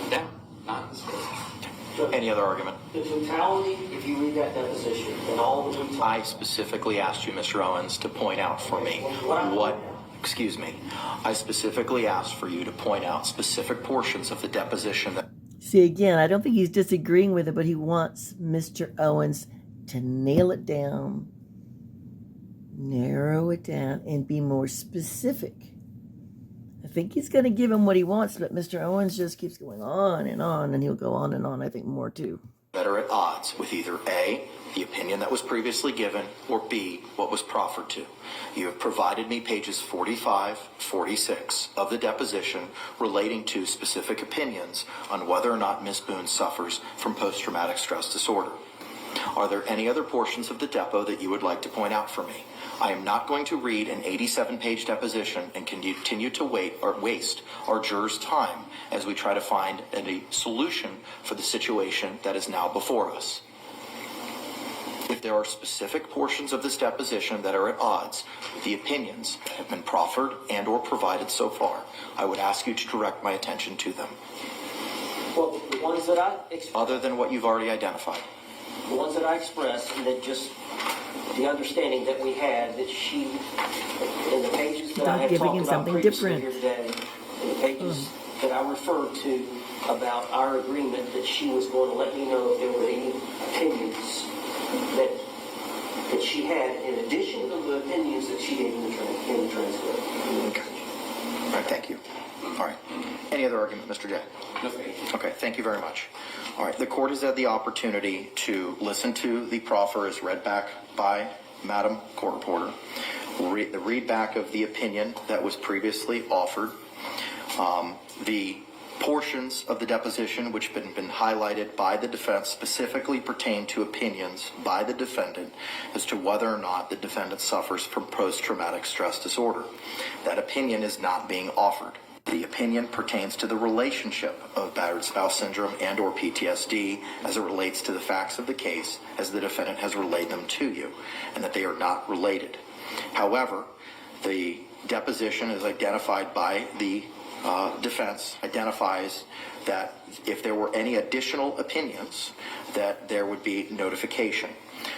them, not the state. Any other argument? The totality, if you read that deposition, and all that we talked I specifically asked you, Mr. Owens, to point out for me what, excuse me, I specifically asked for you to point out specific portions of the deposition that... See, again, I don't think he's disagreeing with it, but he wants Mr. Owens to nail it down, narrow it down, and be more specific I think he's going to give him what he wants, but Mr. Owens just keeps going on, and he'll go on and on, I think, more too. That are at odds with either A, the opinion that was previously given, or B, what was proffered to. You have provided me pages 45, 46 of the deposition relating to specific opinions on whether or not Ms. Boone suffers from post-traumatic stress disorder. Are there any other portions of the depo that you would like to point out for me? I am not going to read an 87-page deposition and continue to waste our jurors' time as we try to find a solution for the situation that is now before us. If there are specific portions of this deposition that are at odds with the opinions that have been proffered and or provided so far, I would ask you to direct my attention to them. Well, the ones that I Other than what you've already identified. the ones that I expressed, and that just the understanding that we had that she, in the pages that I had giving talked him about something previously different. here today, in the pages that I referred to about our agreement that she was going to let me know if there were any opinions that she had in addition to the opinions that she gave in the transcript. Okay. All right, thank you. All right. Any other argument, Mr. J? No, thank you. Okay, thank you very much. All right, the court has had the opportunity to listen to the proffer as read back by Madam Court Reporter, the read back of the opinion that was previously offered, the portions of the deposition which have been highlighted by the defense specifically pertain to opinions by the defendant as to whether or not the defendant suffers from post-traumatic stress disorder. That opinion is not being offered. The opinion pertains to the relationship of battered spouse syndrome and or PTSD as it relates to the facts of the case as the defendant has relayed them to you, and that they are not related. However, the deposition is identified by the defense, identifies that if there were any additional opinions, that there would be notification.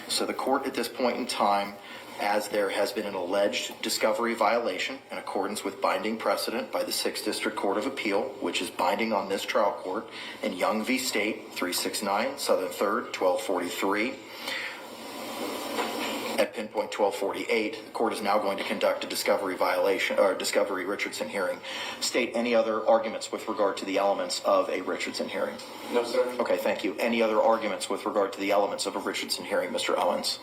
So the court at this point in time, as there has been an alleged discovery violation in accordance with binding precedent by the 6th District Court of Appeal, which is binding on this trial court, in Young v. State, 369, Southern 3rd, 1243, at pinpoint 1248, the court is now going to conduct a discovery violation, or discovery Richardson hearing. State any other arguments with regard to the elements of a Richardson hearing? No, sir. Okay, thank you. Any other arguments with regard to the elements of a Richardson hearing, Mr. Owens?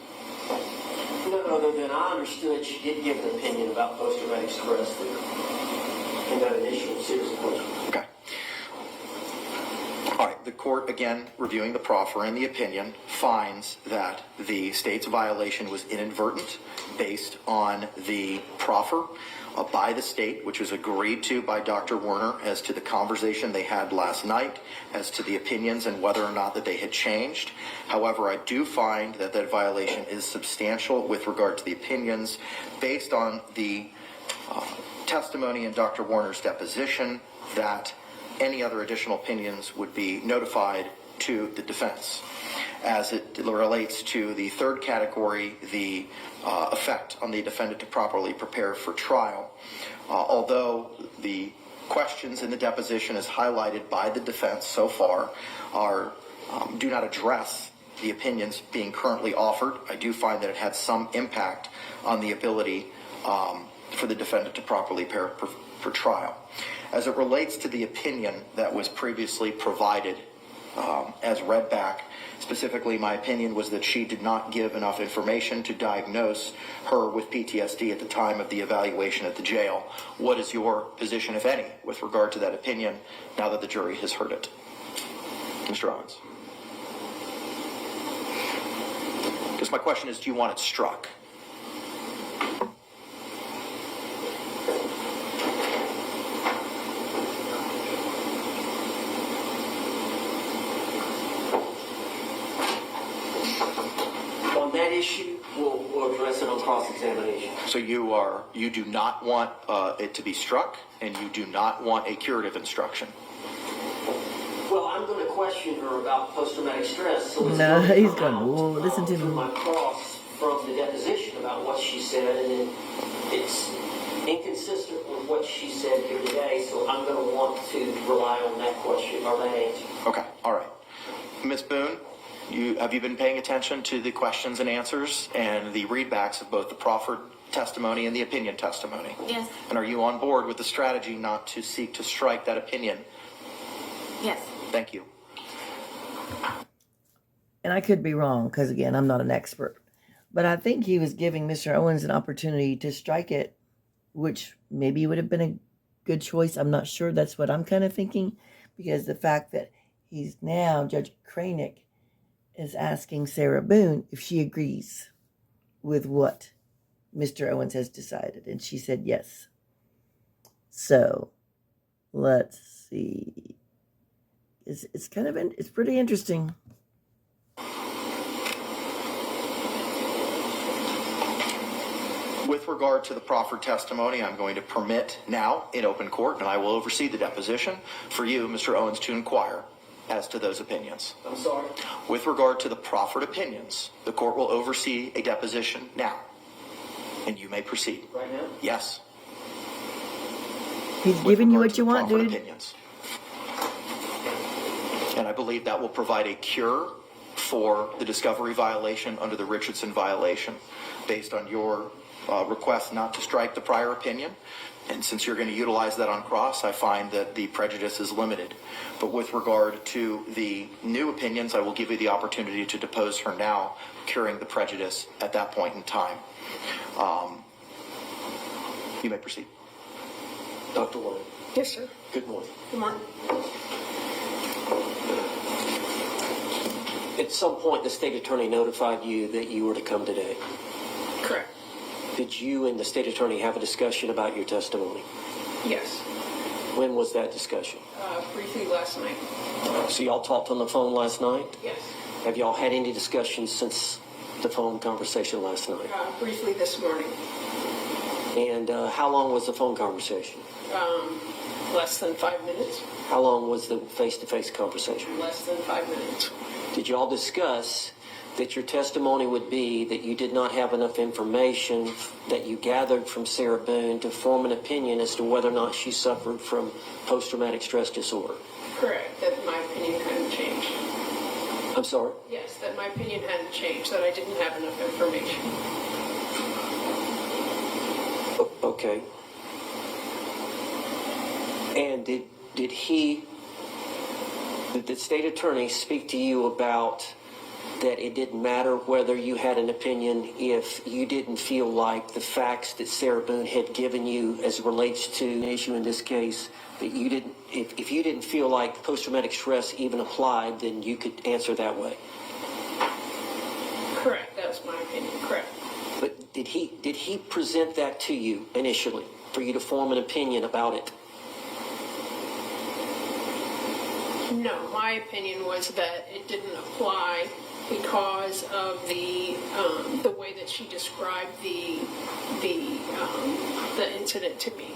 No, other than I understood she did give an opinion about post-traumatic stress in that initial series of questions. Okay. All right, the court, again, reviewing the proffer and the opinion, finds that the state's violation was inadvertent based on the proffer by the state, which was agreed to by Dr. Werner as to the conversation they had last night, as to the opinions and whether or not that they had changed. However, I do find that that violation is substantial with regard to the opinions based on the testimony in Dr. Werner's deposition that any other additional opinions would be notified to the defense. As it relates to the third category, the effect on the defendant to properly prepare for trial, although the questions in the deposition as highlighted by the defense so far do not address the opinions being currently offered, I do find that it had some impact on the ability for the defendant to properly prepare for trial. As it relates to the opinion that was previously provided as read back, specifically my opinion was that she did not give enough information to diagnose her with PTSD at the time of the evaluation at the jail. What is your position, if any, with regard to that opinion now that the jury has heard it? Mr. Owens. Because my question is, do you want it struck? That issue, we'll address it on cross-examination. So you do not want it to be struck, and you do not want a curative instruction. Well, I'm going to question her about post-traumatic stress. So No, he's going to listen to through me. my cross from the deposition about what she said, and it's inconsistent with what she said here today. So I'm going to want to rely on that question or that answer. Okay, all right. Ms. Boone, have you been paying attention to the questions and answers and the readbacks of both the proffered testimony and the opinion testimony? Yes. And are you on board with the strategy not to seek to strike that opinion? Yes. Thank you. And I could be wrong because, again, I'm not an expert. But I think he was giving Mr. Owens an opportunity to strike it, which maybe would have been a good choice. I'm not sure. That's what I'm kind of thinking, because the fact that he's now, Judge Kraynick is asking Sarah Boone if she agrees with what Mr. Owens has decided. And she said yes. So let's see. It's kind of, it's pretty interesting. With regard to the proffered testimony, I'm going to permit now in open court, and I will oversee the deposition, for you, Mr. Owens, to inquire as to those opinions. I'm sorry. With regard to the proffered opinions, the court will oversee a deposition now, and you may proceed. Right now? Yes. He's With giving you regard what to you the want, proffered dude. opinions. And I believe that will provide a cure for the discovery violation under the Richardson violation, based on your request not to strike the prior opinion. And since you're going to utilize that on cross, I find that the prejudice is limited. But with regard to the new opinions, I will give you the opportunity to depose her now, curing the prejudice at that point in time. You may proceed. Dr. Werner. Yes, sir. Good morning. Good morning. At some point, the state attorney notified you that you were to come today. Correct. Did you and the state attorney have a discussion about your testimony? Yes. When was that discussion? Briefly last night. So y'all talked on the phone last night? Yes. Have y'all had any discussions since the phone conversation last night? Briefly this morning. And how long was the phone conversation? Less than 5 minutes. How long was the face-to-face conversation? Less than 5 minutes. Did y'all discuss that your testimony would be that you did not have enough information that you gathered from Sarah Boone to form an opinion as to whether or not she suffered from post-traumatic stress disorder? Correct. That my opinion hadn't changed. I'm sorry? Yes, that my opinion hadn't changed, that I didn't have enough information. Okay. And did the state attorney speak to you about that it didn't matter whether you had an opinion if you didn't feel like the facts that Sarah Boone had given you as it relates to an issue in this case, that you didn't, if you didn't feel like post-traumatic stress even applied, then you could answer that way? Correct. That was my opinion. Correct. But did he present that to you initially for you to form an opinion about it? No, my opinion was that it didn't apply because of the way that she described the incident to me.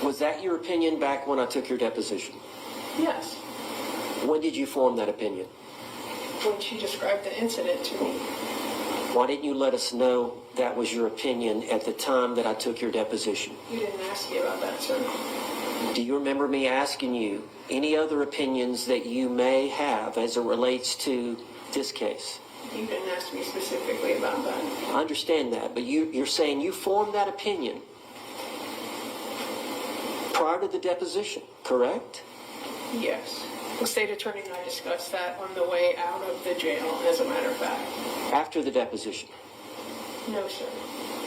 Was that your opinion back when I took your deposition? Yes, When did you form that opinion? when she described the incident to me. Why didn't you let us know that was your opinion at the time that I took your deposition? You didn't ask me about that, sir. Do you remember me asking you any other opinions that you may have as it relates to this case? You didn't ask me specifically about that. I understand that, but you're saying you formed that opinion prior to the deposition, correct? Yes. The state attorney and I discussed that on the way out of the jail, as a matter of fact. After the deposition? No, sir.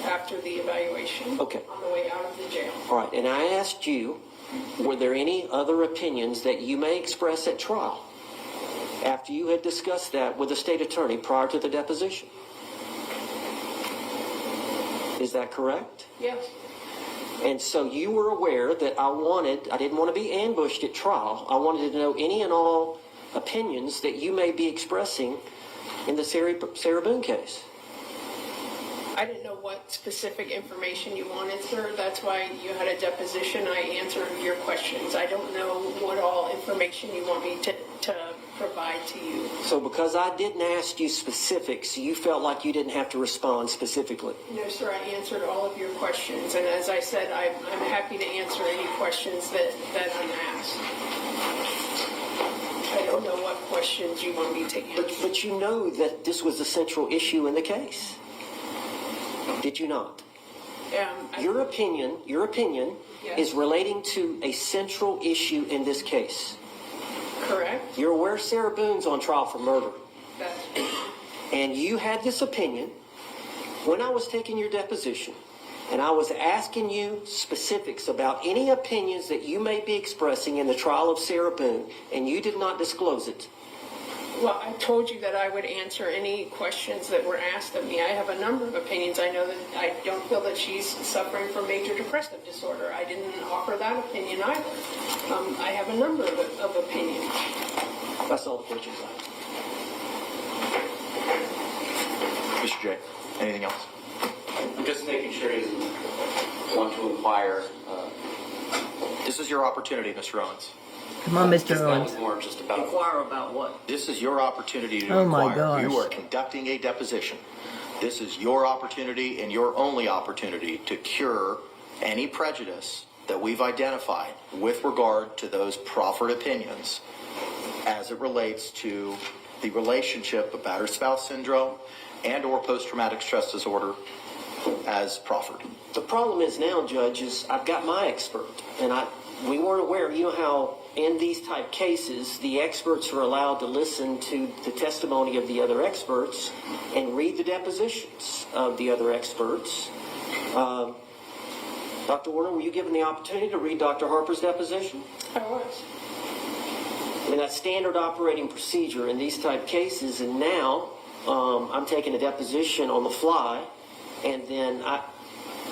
After the evaluation. Okay. On the way out of the jail. All right, and I asked you, were there any other opinions that you may express at trial after you had discussed that with the state attorney prior to the deposition? Is that correct? Yes. And so you were aware that I didn't want to be ambushed at trial. I wanted to know any and all opinions that you may be expressing in the Sarah Boone case. I didn't know what specific information you wanted, sir. That's why you had a deposition. I answered your questions. I don't know what all information you want me to provide to you. So because I didn't ask you specifics, you felt like you didn't have to respond specifically? No, sir. I answered all of your questions. And as I said, I'm happy to answer any questions that I'm asked. I don't know what questions you want me to answer. But you know that this was the central issue in the case. Did you not? Your opinion Yes. is relating to a central issue in this case. Correct? You're aware Sarah Boone's on trial for murder. That's And you had this opinion when I was taking your deposition, and I was asking you specifics about any opinions that you may be expressing in the trial of Sarah Boone, and you did not disclose it. Well, I told you that I would answer any questions that were asked of me. I have a number of opinions. I know that I don't feel that she's suffering from major depressive disorder. I didn't offer that opinion either. I have a number of opinions. That's all the questions I have. Mr. J, anything else? I'm just making sure he doesn't want to inquire. This is your opportunity, Mr. Owens. Come on, Mr. That Owens. was more just about Inquire about what? This is your opportunity to Oh, my inquire. gosh. You are conducting a deposition. This is your opportunity and your only opportunity to cure any prejudice that we've identified with regard to those proffered opinions as it relates to the relationship of battered spouse syndrome and or post-traumatic stress disorder as proffered. The problem is now, Judge, is I've got my expert, and we weren't aware. You know how in these type cases, the experts are allowed to listen to the testimony of the other experts and read the depositions of the other experts. Dr. Werner, were you given the opportunity to read Dr. Harper's deposition? I was. I mean, that's standard operating procedure in these type cases, and now I'm taking a deposition on the fly, and then I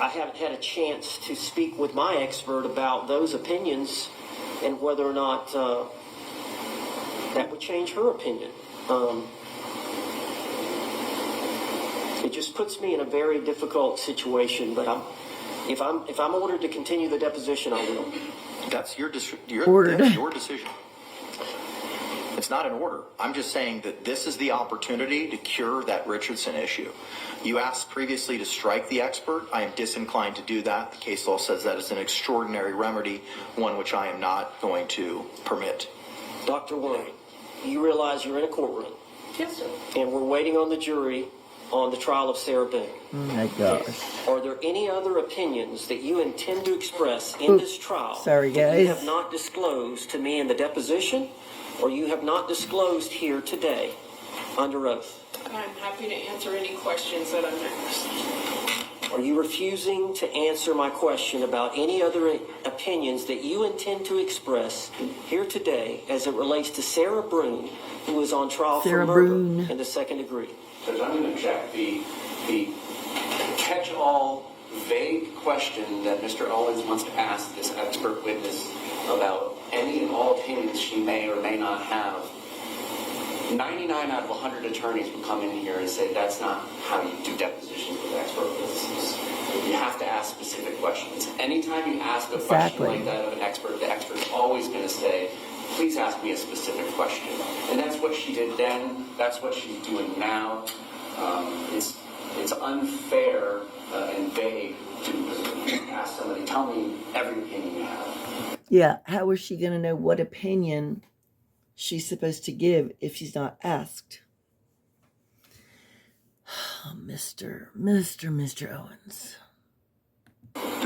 haven't had a chance to speak with my expert about those opinions and whether or not that would change her opinion. It just puts me in a very difficult situation, but if I'm ordered to continue the deposition, I will. That's your decision. It's not an order. I'm just saying that this is the opportunity to cure that Richardson issue. You asked previously to strike the expert. I am disinclined to do that. The case law says that is an extraordinary remedy, one which I am not going to permit. Dr. Werner, you realize you're in a courtroom, Yes, sir. and we're waiting on the jury on the trial of Sarah Boone. Oh my gosh. Are there any other opinions that you intend to express in this trial Sorry, that you guys. have not disclosed to me in the deposition, or you have not disclosed here today under oath? I'm happy to answer any questions that I'm asked. Are you refusing to answer my question about any other opinions that you intend to express here today as it relates to Sarah Boone, who is on trial Sarah for murder Boone. in the second degree? Judge, I'm going to object. The catch-all vague question that Mr. Owens wants to ask this expert witness about any and all opinions she may or may not have, 99 out of 100 attorneys would come in here and say that's not how you do depositions with expert witnesses. You have to ask specific questions. Anytime you ask a question like that of an expert, the expert's always going to say, please ask me a specific question. And that's what she did then. That's what she's doing now. It's unfair and vague to ask somebody, tell me every opinion you have. Yeah, how is she going to know what opinion she's supposed to give if she's not asked? Oh, Mr. Owens.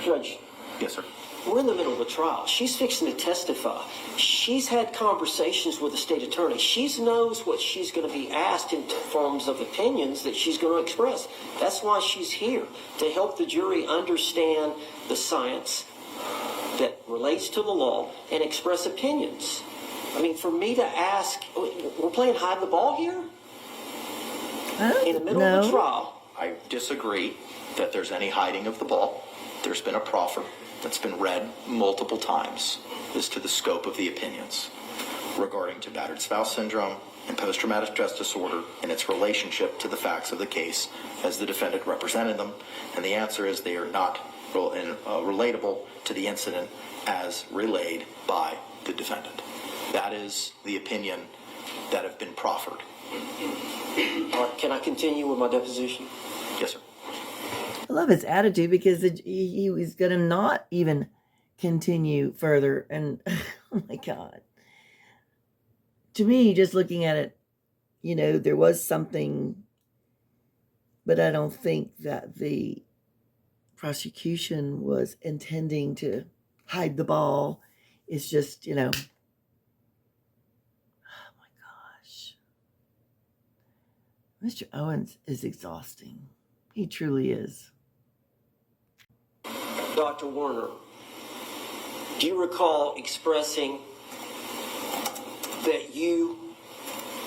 Judge, Yes, sir. we're in the middle of a trial. She's fixing to testify. She's had conversations with the state attorney. She knows what she's going to be asked in terms of opinions that she's going to express. That's why she's here, to help the jury understand the science that relates to the law and express opinions. I mean, for me to ask, we're playing hide the ball here? In the middle of a trial. I disagree that there's any hiding of the ball. There's been a proffer that's been read multiple times as to the scope of the opinions regarding to battered spouse syndrome and post-traumatic stress disorder and its relationship to the facts of the case as the defendant represented them. And the answer is they are not relatable to the incident as relayed by the defendant. That is the opinion that have been proffered. All right, can I continue with my deposition? Yes, sir. I love his attitude because he was going to not even continue further. And, oh my God. To me, just looking at it, there was something, but I don't think that the prosecution was intending to hide the ball. It's just, oh my gosh. Mr. Owens is exhausting. He truly is. Dr. Werner, do you recall expressing that you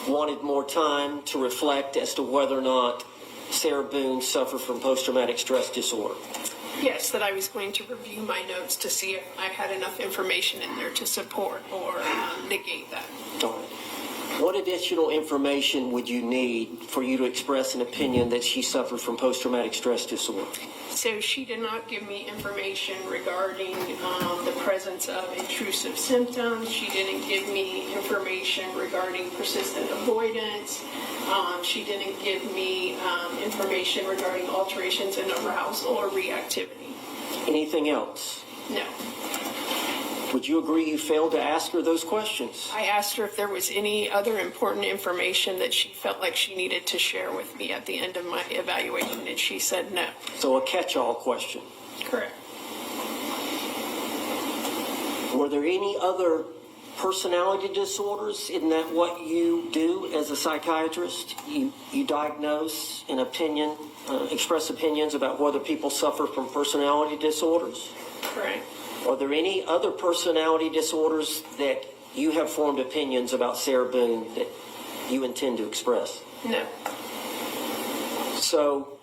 wanted more time to reflect as to whether or not Sarah Boone suffered from post-traumatic stress disorder? Yes, that I was going to review my notes to see if I had enough information in there to support or negate that. All right. What additional information would you need for you to express an opinion that she suffered from post-traumatic stress disorder? So she did not give me information regarding the presence of intrusive symptoms. She didn't give me information regarding persistent avoidance. She didn't give me information regarding alterations in arousal or reactivity. Anything else? No. Would you agree you failed to ask her those questions? I asked her if there was any other important information that she felt like she needed to share with me at the end of my evaluation, and she said no. So a catch-all question. Correct. Were there any other personality disorders? Isn't that what you do as a psychiatrist? You diagnose an opinion, express opinions about whether people suffer from personality disorders? Correct. Are there any other personality disorders that you have formed opinions about Sarah Boone that you intend to express? No. So,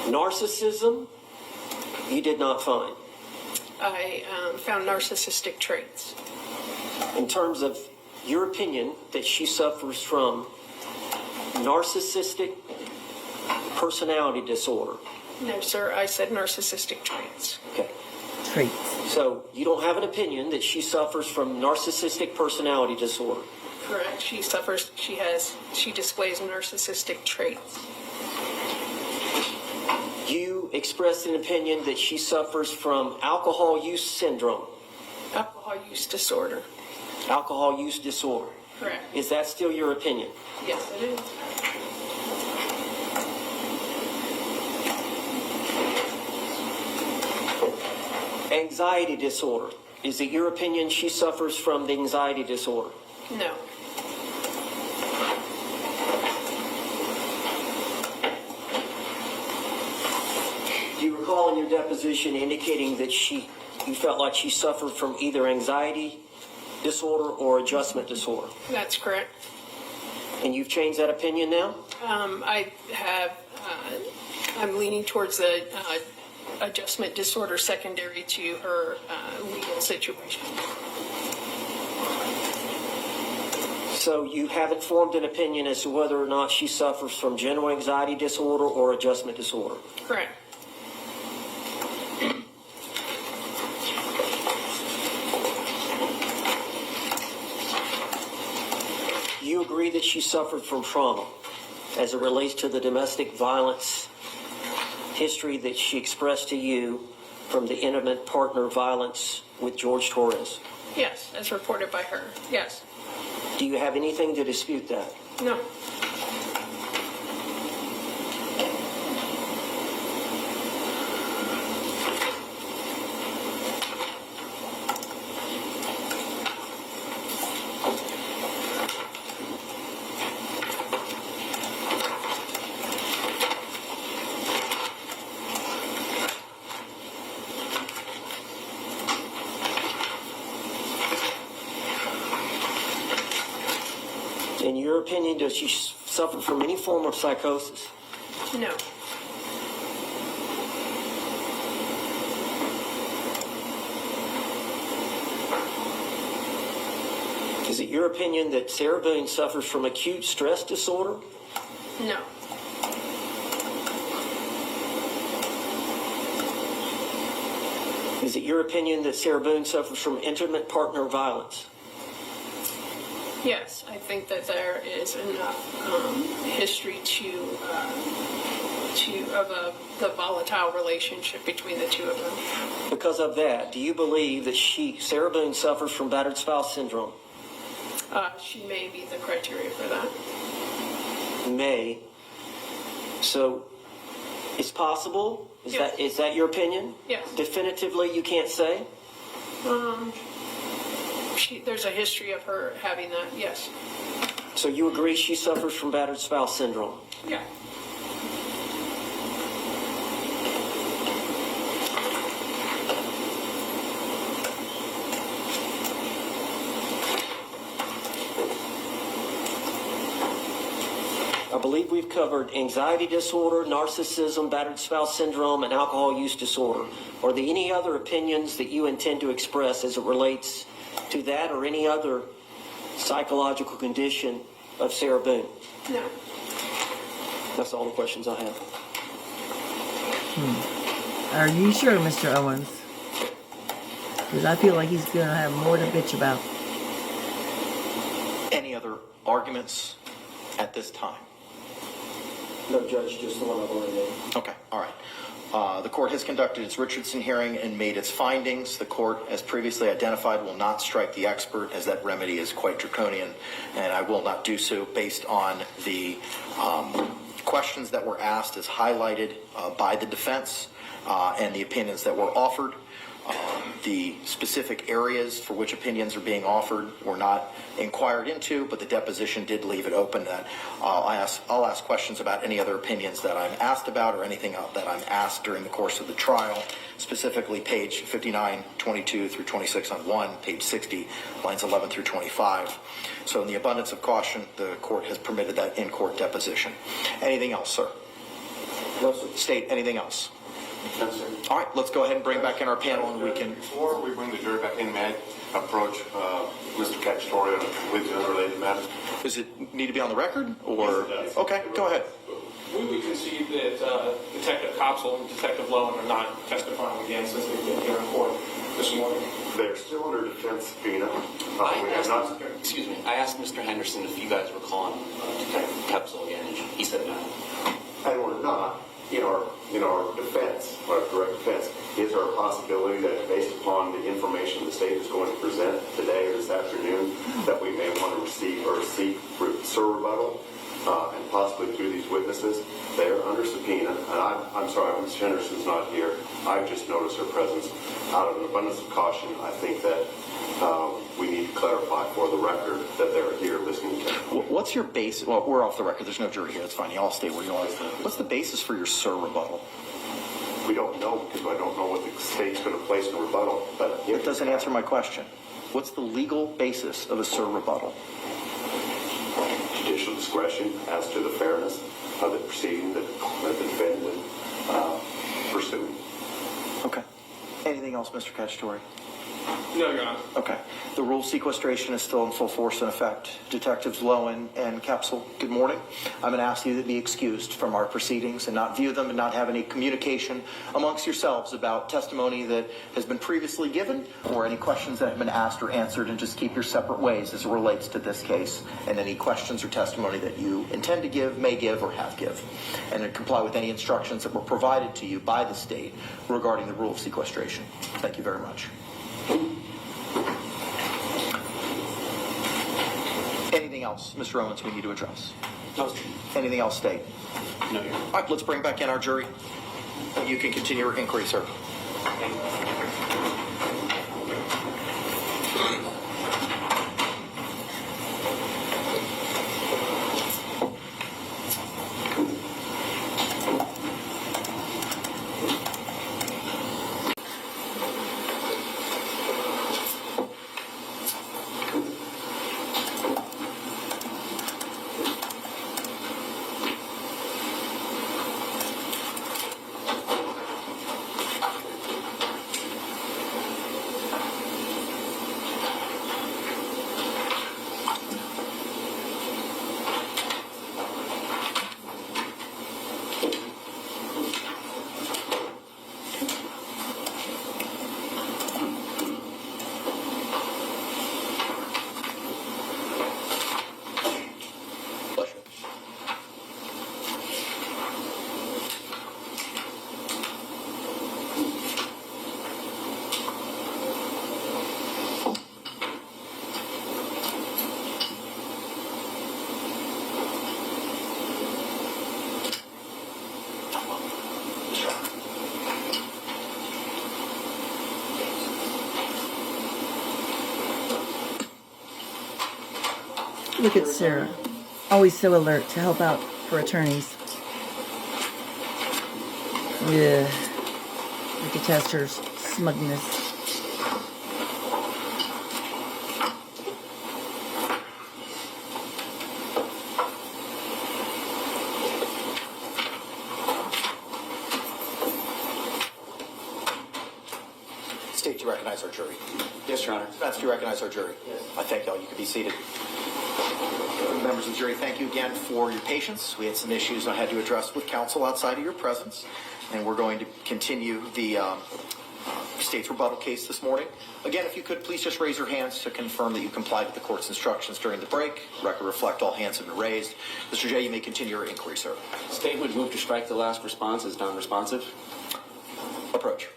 narcissism, you did not find. I found narcissistic traits. In terms of your opinion that she suffers from narcissistic personality disorder. No, sir, I said narcissistic traits. Okay. Traits. So you don't have an opinion that she suffers from narcissistic personality disorder. Correct. She displays narcissistic traits. You expressed an opinion that she suffers from alcohol use syndrome. Alcohol use disorder. Alcohol use disorder. Correct. Is that still your opinion? Yes, it is. Anxiety disorder. Is it your opinion she suffers from the anxiety disorder? No. Do you recall in your deposition indicating that you felt like she suffered from either anxiety disorder or adjustment disorder? That's correct. And you've changed that opinion now? I'm leaning towards the adjustment disorder secondary to her legal situation. So you haven't formed an opinion as to whether or not she suffers from general anxiety disorder or adjustment disorder? Correct. You agree that she suffered from trauma as it relates to the domestic violence history that she expressed to you from the intimate partner violence with George Torres? Yes, as reported by her. Yes. Do you have anything to dispute that? No. In your opinion, does she suffer from any form of psychosis? No. Is it your opinion that Sarah Boone suffers from acute stress disorder? No. Is it your opinion that Sarah Boone suffers from intimate partner violence? Yes, I think that there is enough history of the volatile relationship between the two of them. Because of that, do you believe that Sarah Boone suffers from battered spouse syndrome? She may meet the criteria for that. May. So It's possible? Yes. Is that your opinion? Yes. Definitively, you can't say? There's a history of her having that, yes. So you agree she suffers from battered spouse syndrome? Yeah. I believe we've covered anxiety disorder, narcissism, battered spouse syndrome, and alcohol use disorder. Are there any other opinions that you intend to express as it relates to that or any other psychological condition of Sarah Boone? No. That's all the questions I have. Are you sure, Mr. Owens? Because I feel like he's going to have more to bitch about. Any other arguments at this time? No, Judge, just the one I've already made. Okay, all right. The court has conducted its Richardson hearing and made its findings. The court, as previously identified, will not strike the expert, as that remedy is quite draconian, and I will not do so based on the questions that were asked as highlighted by the defense and the opinions that were offered. The specific areas for which opinions are being offered were not inquired into, but the deposition did leave it open that I'll ask questions about any other opinions that I'm asked about or anything that I'm asked during the course of the trial, specifically page 59, 22 through 26 on 1, page 60, lines 11 through 25. So in the abundance of caution, the court has permitted that in-court deposition. Anything else, sir? No, sir. State, anything else? No, sir. All right, let's go ahead and bring back in our panel and we can... Before we bring the jury back in, may I approach Mr. Cacciatore with the unrelated matters? Does it need to be on the record, or? Yes, it does. Okay, go ahead. We would concede that Detective Copsell and Detective Lowen are not testifying again since they've been here in court this morning. They're still under defense subpoena. I asked Mr. Henderson if you guys were calling Detective Copsell again, and he said no. And we're not. In our defense, our direct defense, is there a possibility that based upon the information the state is going to present today or this afternoon, that we may want to receive or seek rebuttal and possibly through these witnesses? They're under subpoena, and I'm sorry, Mr. Henderson's not here. I've just noticed her presence. Out of an abundance of caution, I think that we need to clarify for the record that they're here listening to. What's your base? Well, we're off the record. There's no jury here. It's fine. You all stay where you are. What's the basis for your sir rebuttal? We don't know because I don't know what the state's going to place in a rebuttal. But It doesn't answer my question. What's the legal basis of a sir rebuttal? Judicial discretion as to the fairness of the proceeding that the defendant pursued. Okay. Anything else, Mr. Cacciatore? No, Your Honor. Okay. The rule of sequestration is still in full force and effect. Detectives Lowen and Capsule, good morning. I'm going to ask you to be excused from our proceedings and not view them and not have any communication amongst yourselves about testimony that has been previously given or any questions that have been asked or answered, and just keep your separate ways as it relates to this case and any questions or testimony that you intend to give, may give, or have give, and then comply with any instructions that were provided to you by the state regarding the rule of sequestration. Thank you very much. Anything else, Mr. Owens, we need to address? No, sir. Anything else, State? No, Your Honor. All right, let's bring back in our jury. You can continue your inquiry, sir. Thank you. Look at Sarah. Always so alert to help out her attorneys. Yeah. I detest her smugness. State, you recognize our jury. Yes, Your Honor. Defense, do you recognize our jury? Yes. I thank y'all. You can be seated. Members of the jury, thank you again for your patience. We had some issues I had to address with counsel outside of your presence, and we're going to continue the state's rebuttal case this morning. Again, if you could please just raise your hands to confirm that you complied with the court's instructions during the break. Record reflect all hands have been raised. Mr. J, you may continue your inquiry, sir. State would move to strike the last response as non-responsive. Approach.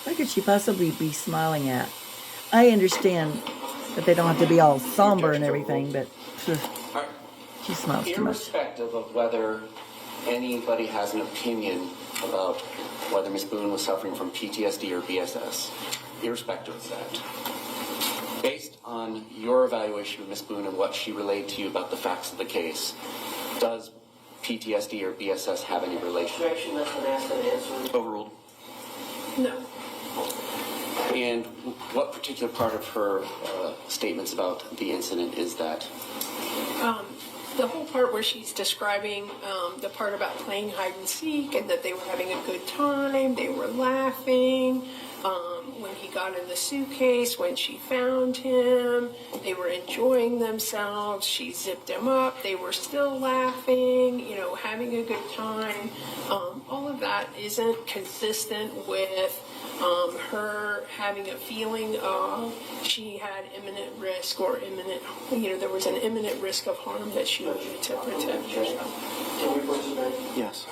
What could she possibly be smiling at? I understand that they don't have to be all somber and everything, but she smiles too much. Irrespective of whether anybody has an opinion about whether Ms. Boone was suffering from PTSD or BSS, irrespective of that, based on your evaluation of Ms. Boone and what she relayed to you about the facts of the case, does PTSD or BSS have any relation? Objection, that's been asked and answered. Overruled. No. And what particular part of her statements about the incident is that? The whole part where she's describing the part about playing hide and seek and that they were having a good time, they were laughing, when he got in the suitcase, when she found him, they were enjoying themselves, she zipped him up, they were still laughing, having a good time. All of that isn't consistent with her having a feeling of she had imminent risk or there was an imminent risk of harm that she needed to protect herself. Can we put it? Yes.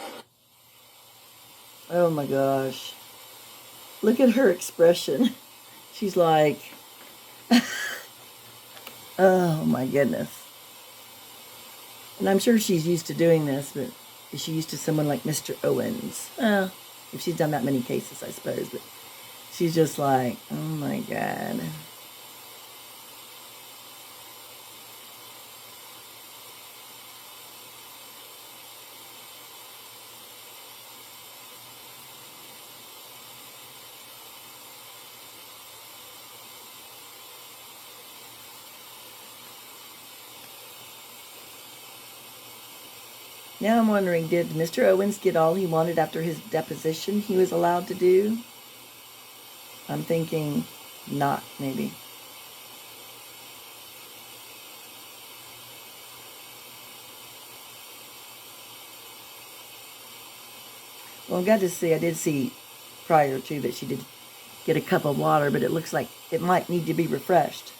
Oh my gosh. Look at her expression. She's like, oh my goodness. And I'm sure she's used to doing this, but is she used to someone like Mr. Owens? If she's done that many cases, I suppose, but she's just like, oh my God. Now I'm wondering, did Mr. Owens get all he wanted after his deposition he was allowed to do? I'm thinking not, maybe. Well, I got to see, I did see prior to that she did get a cup of water, but it looks like it might need to be refreshed.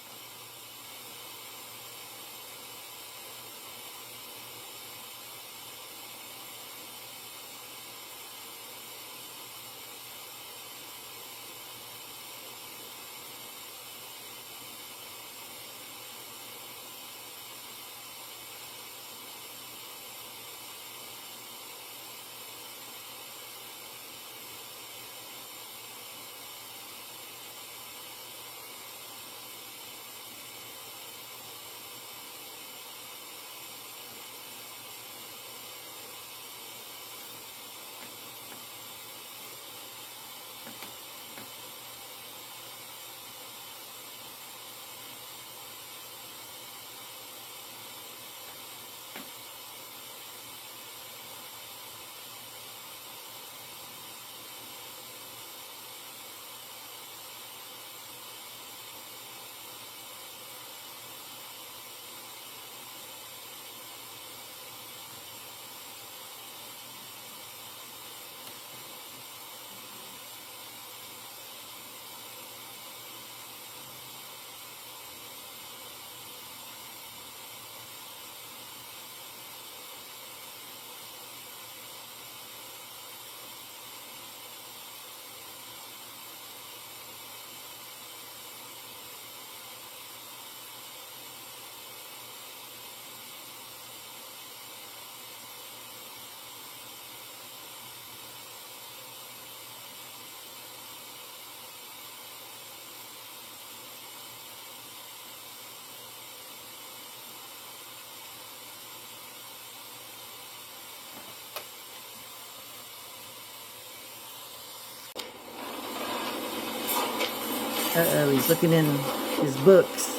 Uh-oh, he's looking in his books.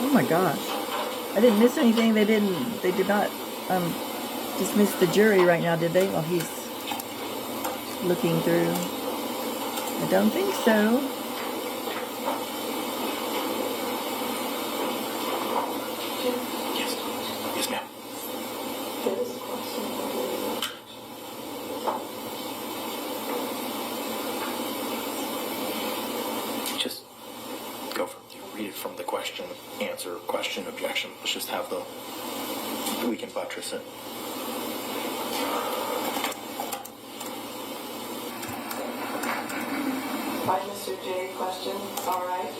Oh my gosh. I didn't miss anything. They did not dismiss the jury right now, did they? While he's looking through. I don't think so. Yes. Yes, ma'am. Just go from, read it from the question, answer, question, objection. Let's just have we can buttress it. By Mr. J, question, all right.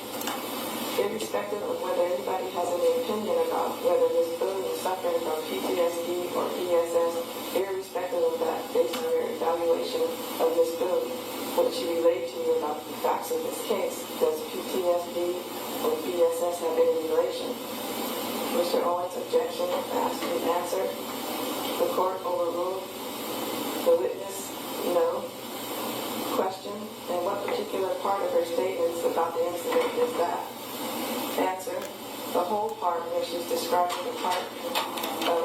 Irrespective of whether anybody has any opinion about whether Ms. Boone is suffering from PTSD or PSS, irrespective of that, based on your evaluation of Ms. Boone, what she relayed to you about the facts of this case, does PTSD or PSS have any relation? Mr. Owens' objection asked and answered. The court overruled. The witness, no. Question, and what particular part of her statements about the incident is that? Answer, the whole part where she's describing the part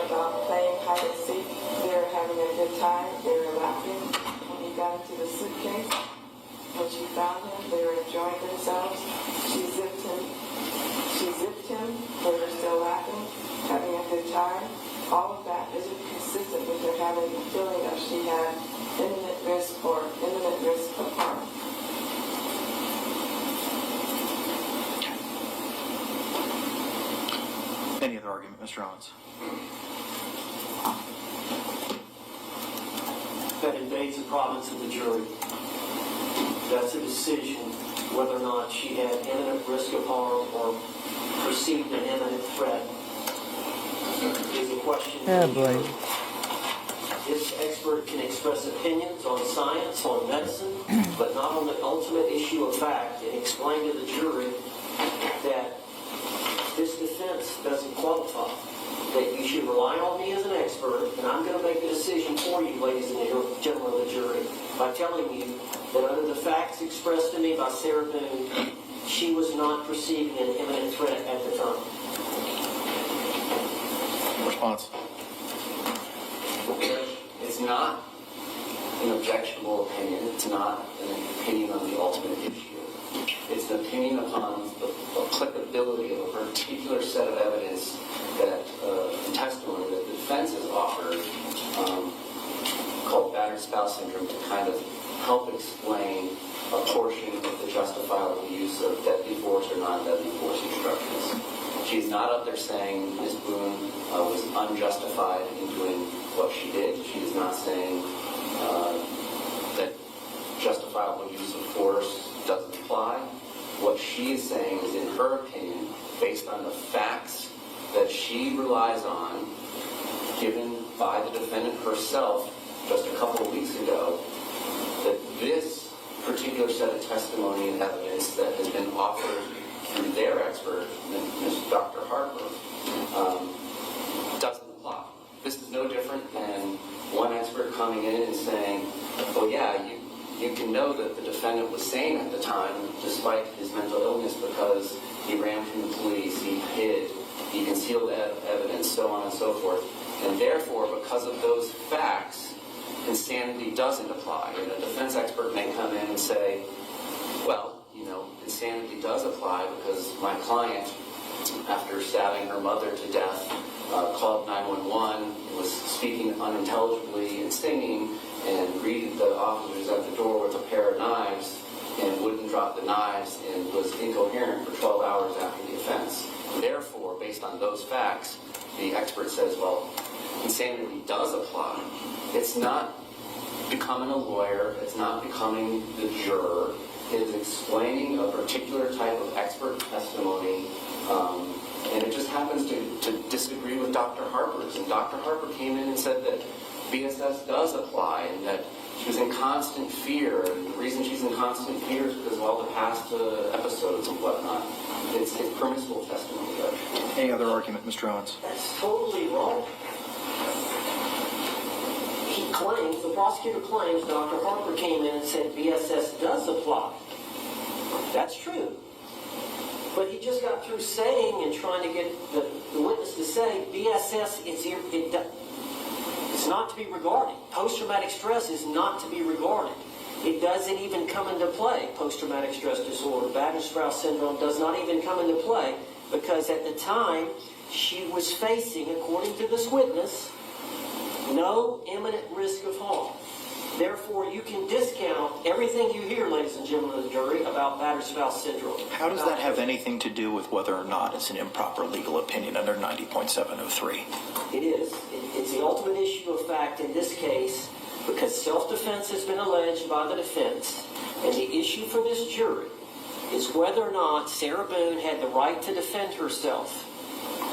about playing hide and seek. They were having a good time, they were laughing. When he got into the suitcase, when she found him, they were enjoying themselves. She zipped him, they were still laughing, having a good time. All of that isn't consistent with her having the feeling that she had imminent risk or imminent risk of harm. Any other argument, Mr. Owens? That invades the province of the jury. That's a decision whether or not she had imminent risk of harm or perceived an imminent threat. Is a question. Oh boy. This expert can express opinions on science, on medicine, but not on the ultimate issue of fact, and explain to the jury that this defense doesn't qualify, that you should rely on me as an expert, and I'm going to make the decision for you, ladies and gentlemen of the jury, by telling you that under the facts expressed to me by Sarah Boone, she was not perceiving an imminent threat at the time. Response. It's not an objectionable opinion. It's not an opinion on the ultimate issue. It's an opinion upon the applicability of a particular set of evidence that testimony that the defense has offered, called battered spouse syndrome, to kind of help explain a portion of the justifiable use of deadly force or non-deadly force instructions. She's not up there saying Ms. Boone was unjustified in doing what she did. She is not saying that justifiable use of force doesn't apply. What she is saying is, in her opinion, based on the facts that she relies on, given by the defendant herself just a couple of weeks ago that this particular set of testimony and evidence that has been offered through their expert, Ms. Dr. Harper, doesn't apply. This is no different than one expert coming in and saying, well, yeah, you can know that the defendant was sane at the time despite his mental illness because he ran from the police, he hid, he concealed evidence, so on and so forth. And therefore, because of those facts, insanity doesn't apply. And a defense expert may come in and say, well, insanity does apply because my client, after stabbing her mother to death, called 911, was speaking unintelligibly and singing, and greeted the officers at the door with a pair of knives and wouldn't drop the knives and was incoherent for 12 hours after the offense. Therefore, based on those facts, the expert says, well, insanity does apply. It's not becoming a lawyer. It's not becoming the juror. It is explaining a particular type of expert testimony, and it just happens to disagree with Dr. Harper's. And Dr. Harper came in and said that BSS does apply and that she was in constant fear. And the reason she's in constant fear is because of all the past episodes and whatnot. It's permissible testimony, Judge. Any other argument, Mr. Owens? That's totally wrong. He claims, the prosecutor claims, Dr. Harper came in and said BSS does apply. That's true. But he just got through saying and trying to get the witness to say BSS it's not to be regarded. Post-traumatic stress is not to be regarded. It doesn't even come into play. Post-traumatic stress disorder, battered spouse syndrome does not even come into play because at the time she was facing, according to this witness, no imminent risk of harm. Therefore, you can discount everything you hear, ladies and gentlemen of the jury, about battered spouse syndrome. How does that have anything to do with whether or not it's an improper legal opinion under 90.703? It is. It's the ultimate issue of fact in this case because self-defense has been alleged by the defense, and the issue for this jury is whether or not Sarah Boone had the right to defend herself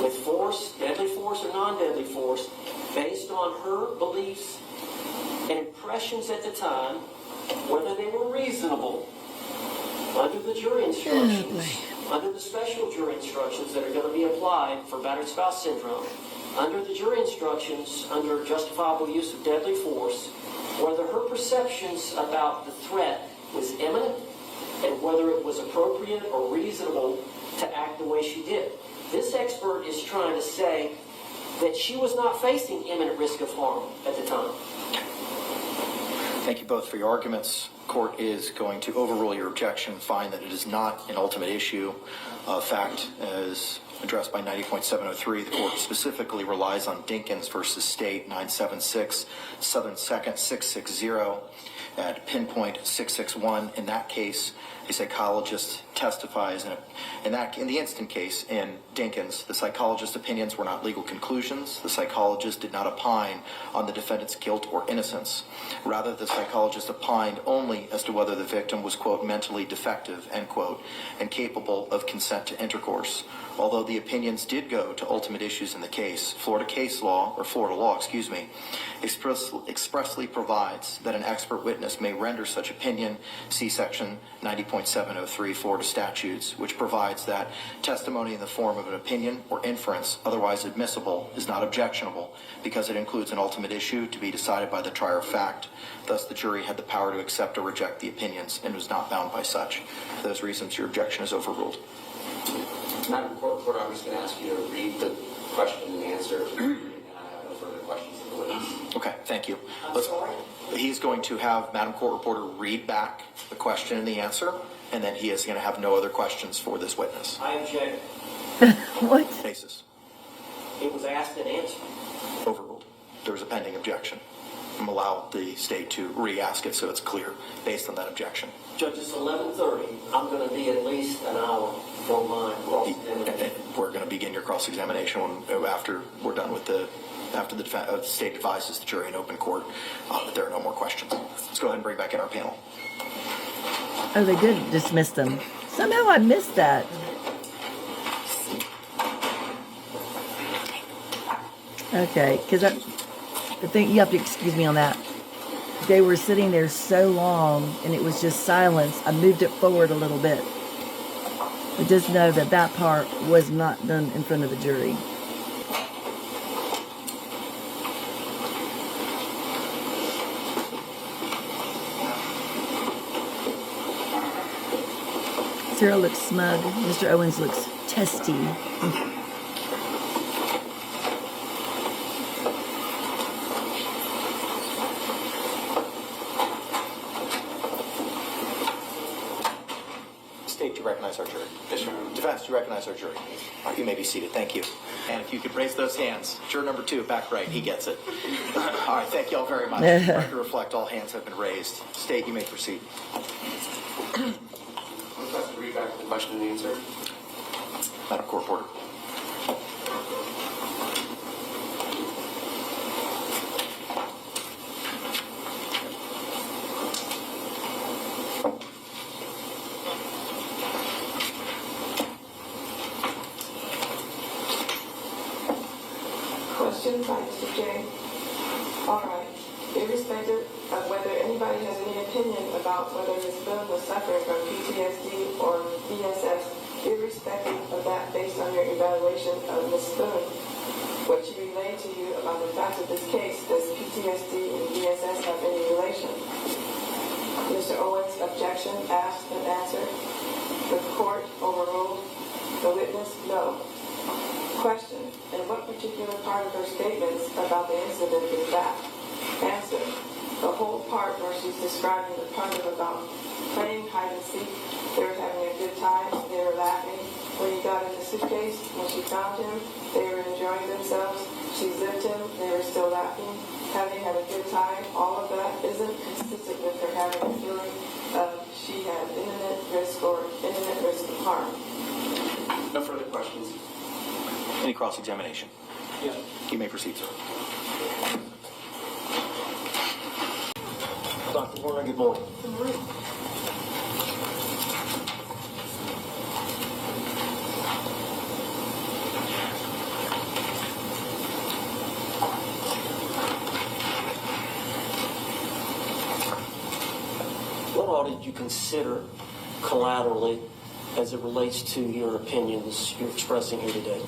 with force, deadly force or non-deadly force, based on her beliefs and impressions at the time, whether they were reasonable under the jury instructions, under the special jury instructions that are going to be applied for battered spouse syndrome, under the jury instructions, under justifiable use of deadly force, whether her perceptions about the threat was imminent and whether it was appropriate or reasonable to act the way she did. This expert is trying to say that she was not facing imminent risk of harm at the time. Thank you both for your arguments. Court is going to overrule your objection, find that it is not an ultimate issue of fact as addressed by 90.703. The court specifically relies on Dinkins versus State 976 Southern 2nd 660 at pinpoint 661. In that case, a psychologist testifies in the instant case in Dinkins, the psychologist's opinions were not legal conclusions. The psychologist did not opine on the defendant's guilt or innocence. Rather, the psychologist opined only as to whether the victim was, quote, mentally defective, end quote, and capable of consent to intercourse. Although the opinions did go to ultimate issues in the case, Florida law, expressly provides that an expert witness may render such opinion, see section 90.703 Florida statutes, which provides that testimony in the form of an opinion or inference otherwise admissible is not objectionable because it includes an ultimate issue to be decided by the trier of fact. Thus, the jury had the power to accept or reject the opinions and was not bound by such. For those reasons, your objection is overruled. Madam Court, I'm just going to ask you to read the question and answer, and I have no further questions of the witness. Okay, thank you. I'm sorry? He's going to have Madam Court Reporter read back the question and the answer, and then he is going to have no other questions for this witness. I object. What? Basis. It was asked and answered. Overruled. There was a pending objection. I'm allow the state to re-ask it so it's clear based on that objection. Judge, it's 11:30. I'm going to be at least an hour from my cross-examination. We're going to begin your cross-examination after we're done with after the state advises the jury in open court that there are no more questions. Let's go ahead and bring back in our panel. Oh, they did dismiss them. Somehow I missed that. Okay, because The thing, you have to excuse me on that. They were sitting there so long, and it was just silence. I moved it forward a little bit. But just know that that part was not done in front of the jury. Sarah looks smug. Mr. Owens looks testy. State, do you recognize our jury? Yes, Your Honor. Defense, do you recognize our jury? All right, you may be seated. Thank you. And if you could raise those hands. Juror number 2, back right. He gets it. All right, thank you all very much. Record reflect, all hands have been raised. State, you may proceed. Request to read back the question and answer. Madam Court Reporter. Question by Mr. J. All right. Irrespective of whether anybody has any opinion about whether Ms. Boone was suffering from PTSD or VSS, irrespective of that based on your evaluation of Ms. Boone, what she relayed to you about the facts of this case, does PTSD and VSS have any relation? Mr. Owens' objection, asked and answered. The court overruled. The witness, no. Question, in what particular part of her statements about the incident is that? Answer, the whole part where she's describing the part of about playing hide and seek. They were having a good time, they were laughing. When he got in the suitcase, when she found him, they were enjoying themselves. She zipped him, they were still laughing, having had a good time. All of that isn't consistent with her having a feeling of she had imminent risk or imminent risk of harm. No further questions. Any cross-examination? Yes. You may proceed, sir. Dr. Werner, good morning. What all did you consider collaterally as it relates to your opinions you're expressing here today?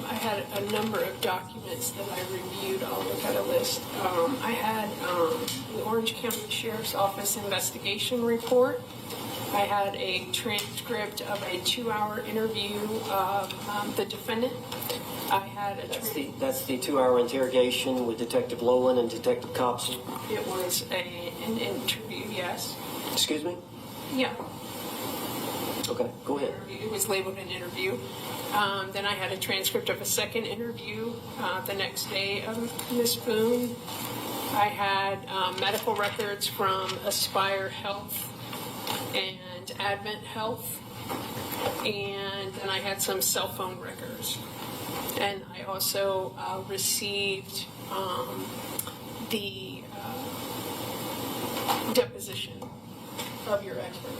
I had a number of documents that I reviewed. I'll look at a list. I had the Orange County Sheriff's Office investigation report. I had a transcript of a 2-hour interview of the defendant. I had a That's the 2-hour interrogation with Detective Lowen and Detective Copson. It was an interview, yes. Excuse me? Yeah. Okay, go ahead. It was labeled an interview. Then I had a transcript of a second interview the next day of Miss Boone. I had medical records from Aspire Health and Advent Health. And then I had some cell phone records. And I also received the deposition of your expert.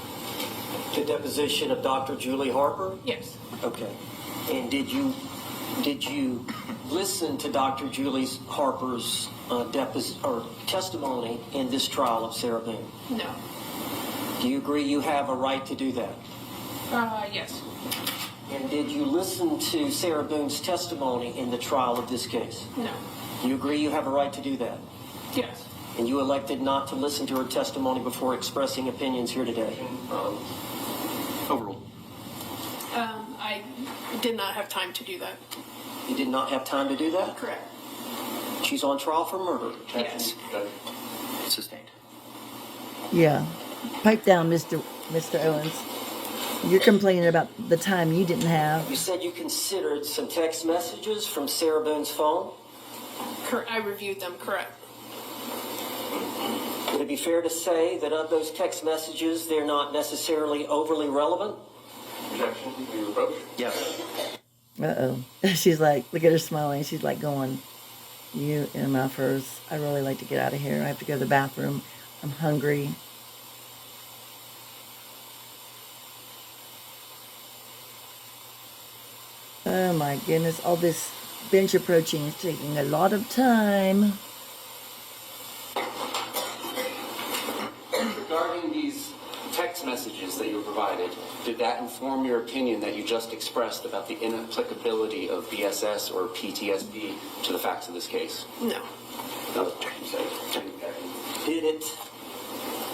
The deposition of Dr. Julie Harper? Yes. Okay. And did you listen to Dr. Julie Harper's testimony in this trial of Sarah Boone? No. Do you agree you have a right to do that? Yes. And did you listen to Sarah Boone's testimony in the trial of this case? No. Do you agree you have a right to do that? Yes. And you elected not to listen to her testimony before expressing opinions here today? Overruled. I did not have time to do that. You did not have time to do that? Correct. She's on trial for murder. Yes. Sustained. Yeah. Pipe down, Mr. Owens. You're complaining about the time you didn't have. You said you considered some text messages from Sarah Boone's phone? I reviewed them, correct. Would it be fair to say that of those text messages, they're not necessarily overly relevant? Objection to the reproach? Yes. Uh-oh. She's like, look at her smiling. She's like going, you MFers, I really like to get out of here. I have to go to the bathroom. I'm hungry. Oh my goodness. All this bench approaching is taking a lot of time. Regarding these text messages that you were provided, did that inform your opinion that you just expressed about the inapplicability of BSS or PTSD to the facts of this case? No. No. Did it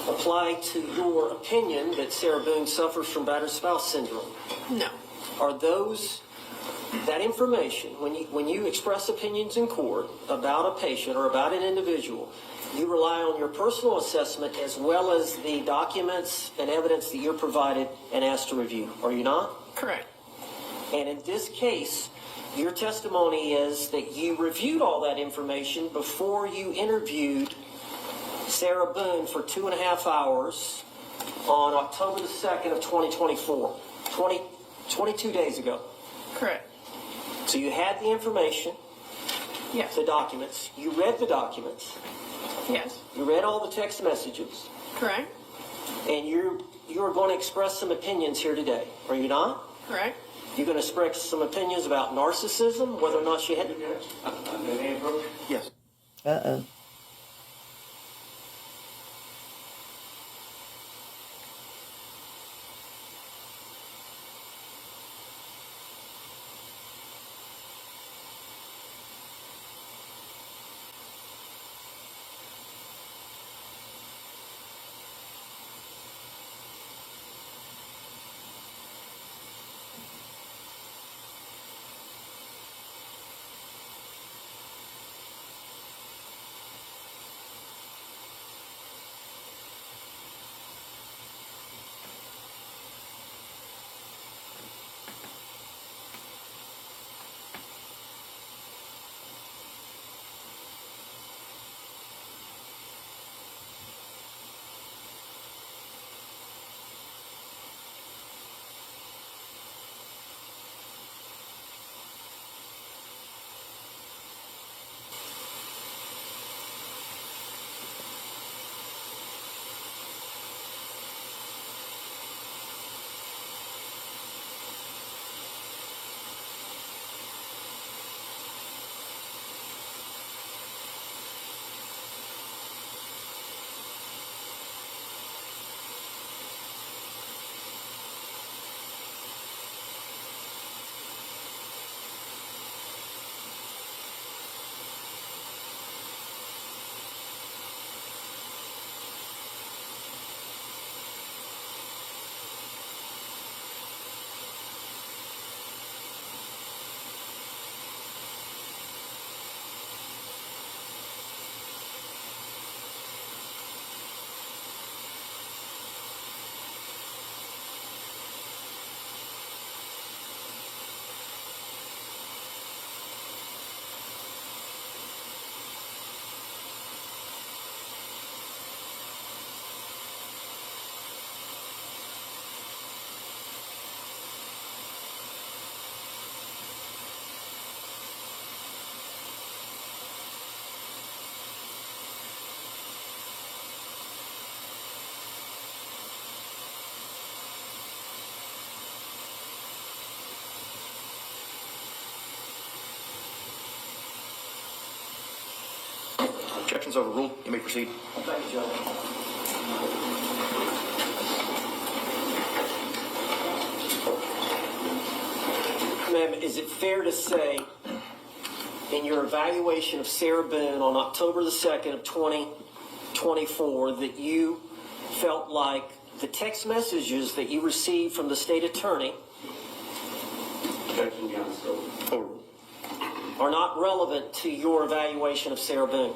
apply to your opinion that Sarah Boone suffers from battered spouse syndrome? No. Are that information, when you express opinions in court about a patient or about an individual, you rely on your personal assessment as well as the documents and evidence that you're provided and asked to review, are you not? Correct. And in this case, your testimony is that you reviewed all that information before you interviewed Sarah Boone for 2.5 hours on October the 2nd of 2024, 22 days ago. Correct. So you had the information, Yes. the documents, you read the documents, Yes. you read all the text messages, Correct. and you are going to express some opinions here today, are you not? Correct. You're going to express some opinions about narcissism, whether or not she had... Yes. Uh-oh. Objections overruled. You may proceed. Thank you, Judge. Ma'am, is it fair to say, in your evaluation of Sarah Boone on October the 2nd of 2024, that you felt like the text messages that you received from the state attorney Objection, yes. Overruled. are not relevant to your evaluation of Sarah Boone?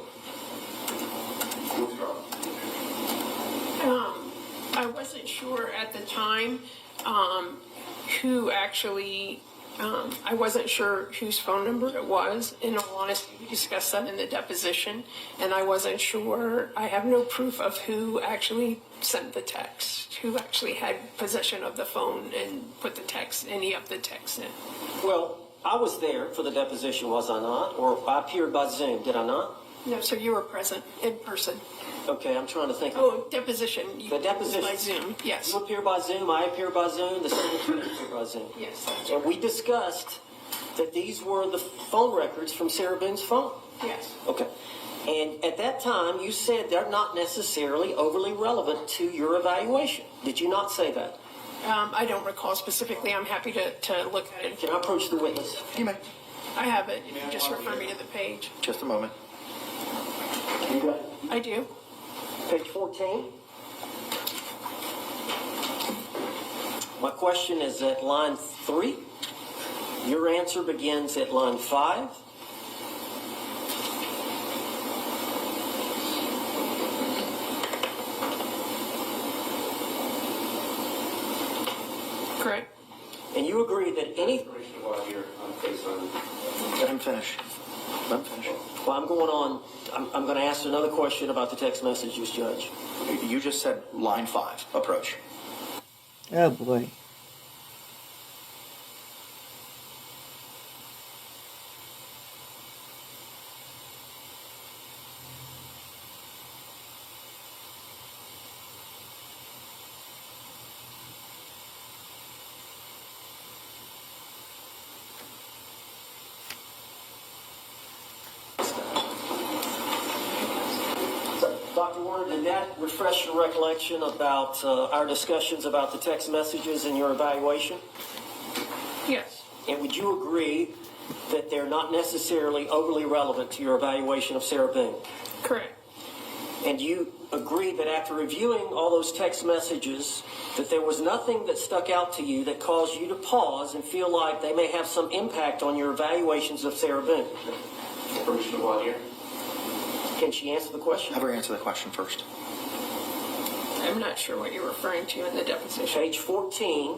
I wasn't sure at the time who actually, I wasn't sure whose phone number it was. In all honesty, we discussed that in the deposition, and I wasn't sure. I have no proof of who actually sent the text, who actually had possession of the phone and put the text, any of the text in. Well, I was there for the deposition, was I not? Or I appeared by Zoom, did I not? No, sir, you were present in person. Okay, I'm trying to think. Oh, deposition. The deposition. By Zoom, yes. You appear by Zoom, I appear by Zoom, the state attorney appear by Zoom. Yes, that's And we discussed that these were the phone records from Sarah Boone's phone? Yes. Okay. And at that time, you said they're not necessarily overly relevant to your evaluation. Did you not say that? I don't recall specifically. I'm happy to look at it. Can I approach the witness? You may. I have it. You can just refer me to the page. Just a moment. You got it? I do. Page 14. My question is at line 3. Your answer begins at line 5. Correct. And you agree that any... Let him finish. Let him finish. Well, I'm going on. I'm going to ask another question about the text messages, Judge. You just said line 5. Approach. Oh boy. Dr. Werner, did that refresh your recollection about our discussions about the text messages in your evaluation? Yes. And would you agree that they're not necessarily overly relevant to your evaluation of Sarah Boone? Correct. And you agree that after reviewing all those text messages, that there was nothing that stuck out to you that caused you to pause and feel like they may have some impact on your evaluations of Sarah Boone? Permission to go out here. Can she answer the question? Have her answer the question first. I'm not sure what you're referring to in the deposition. Page 14.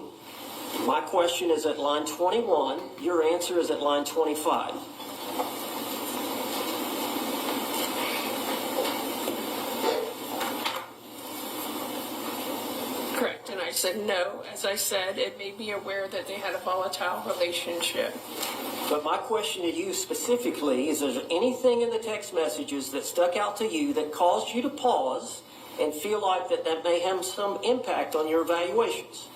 My question is at line 21. Your answer is at line 25. Correct. And I said no. As I said, it made me aware that they had a volatile relationship. But my question to you specifically is there anything in the text messages that stuck out to you that caused you to pause and feel like that may have some impact on your evaluations?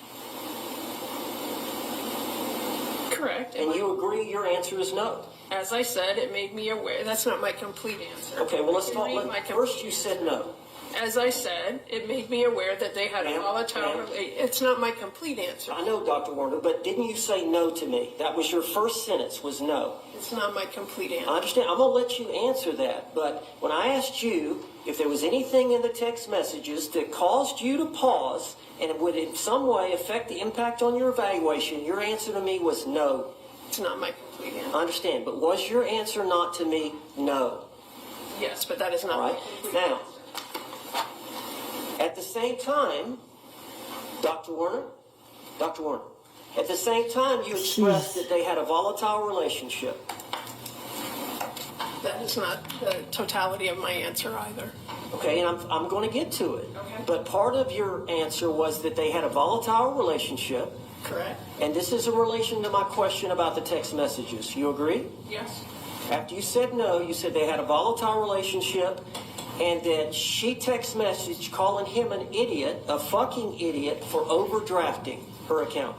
Correct. And you agree your answer is no? As I said, it made me aware. That's not my complete answer. Okay, well, let's You talk. can read my First, you said no. As I said, it made me aware that they had a volatile. It's not my complete answer. I know, Dr. Werner, but didn't you say no to me? That was your first sentence, was no. It's not my complete answer. I understand. I'm going to let you answer that. But when I asked you if there was anything in the text messages that caused you to pause and it would in some way affect the impact on your evaluation, your answer to me was no. It's not my complete answer. I understand. But was your answer not to me no? Yes, but that is not All my right. complete Now, answer. at the same time, Dr. Werner, at the same time you expressed that they had a volatile relationship. That is not the totality of my answer either. Okay, and I'm going to get to it. Okay. But part of your answer was that they had a volatile relationship, Correct? and this is in relation to my question about the text messages. You agree? Yes. After you said no, you said they had a volatile relationship, and that she text messaged calling him an idiot, a fucking idiot, for overdrafting her account.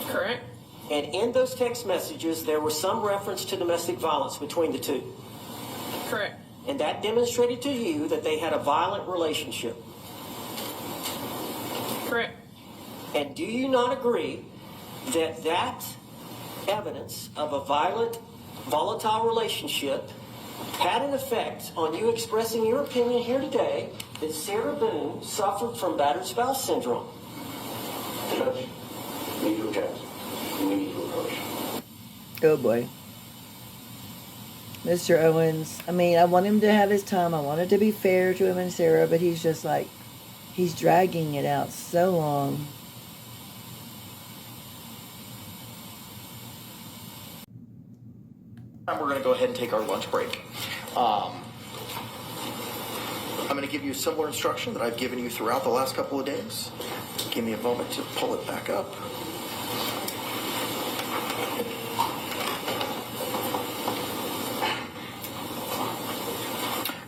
Correct? And in those text messages, there was some reference to domestic violence between the two. Correct. And that demonstrated to you that they had a violent relationship. Correct. And do you not agree that that evidence of a volatile relationship had an effect on you expressing your opinion here today that Sarah Boone suffered from battered spouse syndrome? Judge, need to object. We need to approach. Oh boy. Mr. Owens, I mean, I want him to have his time. I want it to be fair to him and Sarah, but he's just like, he's dragging it out so long. We're going to go ahead and take our lunch break. I'm going to give you a similar instruction that I've given you throughout the last couple of days. Give me a moment to pull it back up.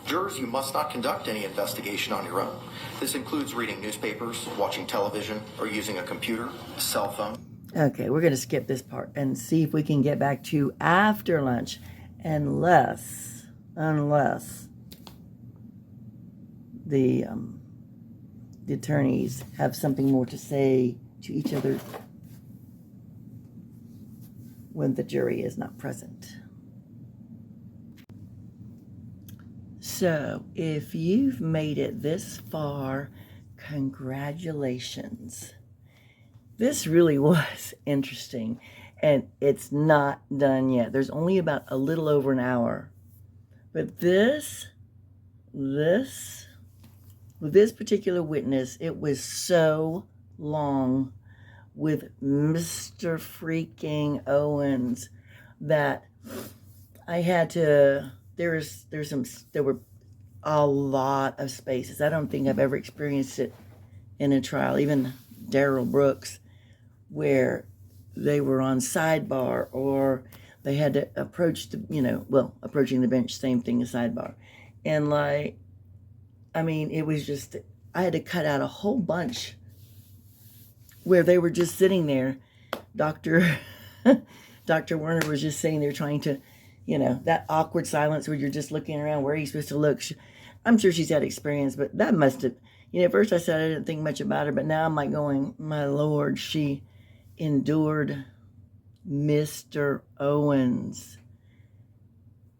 Jurors, you must not conduct any investigation on your own. This includes reading newspapers, watching television, or using a computer, a cell phone. Okay, we're going to skip this part and see if we can get back to after lunch, unless the attorneys have something more to say to each other when the jury is not present. So, if you've made it this far, congratulations. This really was interesting, and it's not done yet. There's only about a little over an hour. But with this particular witness, it was so long with Mr. freaking Owens that I had to, there were a lot of spaces. I don't think I've ever experienced it in a trial, even Darrell Brooks, where they were on sidebar or they had to approach approaching the bench, same thing as sidebar. And it was just, I had to cut out a whole bunch where they were just sitting there. Dr. Werner was just sitting there trying to, that awkward silence where you're just looking around, where are you supposed to look? I'm sure she's had experience, but that must have, at first I said I didn't think much about her, but now I'm going, my Lord, she endured Mr. Owens.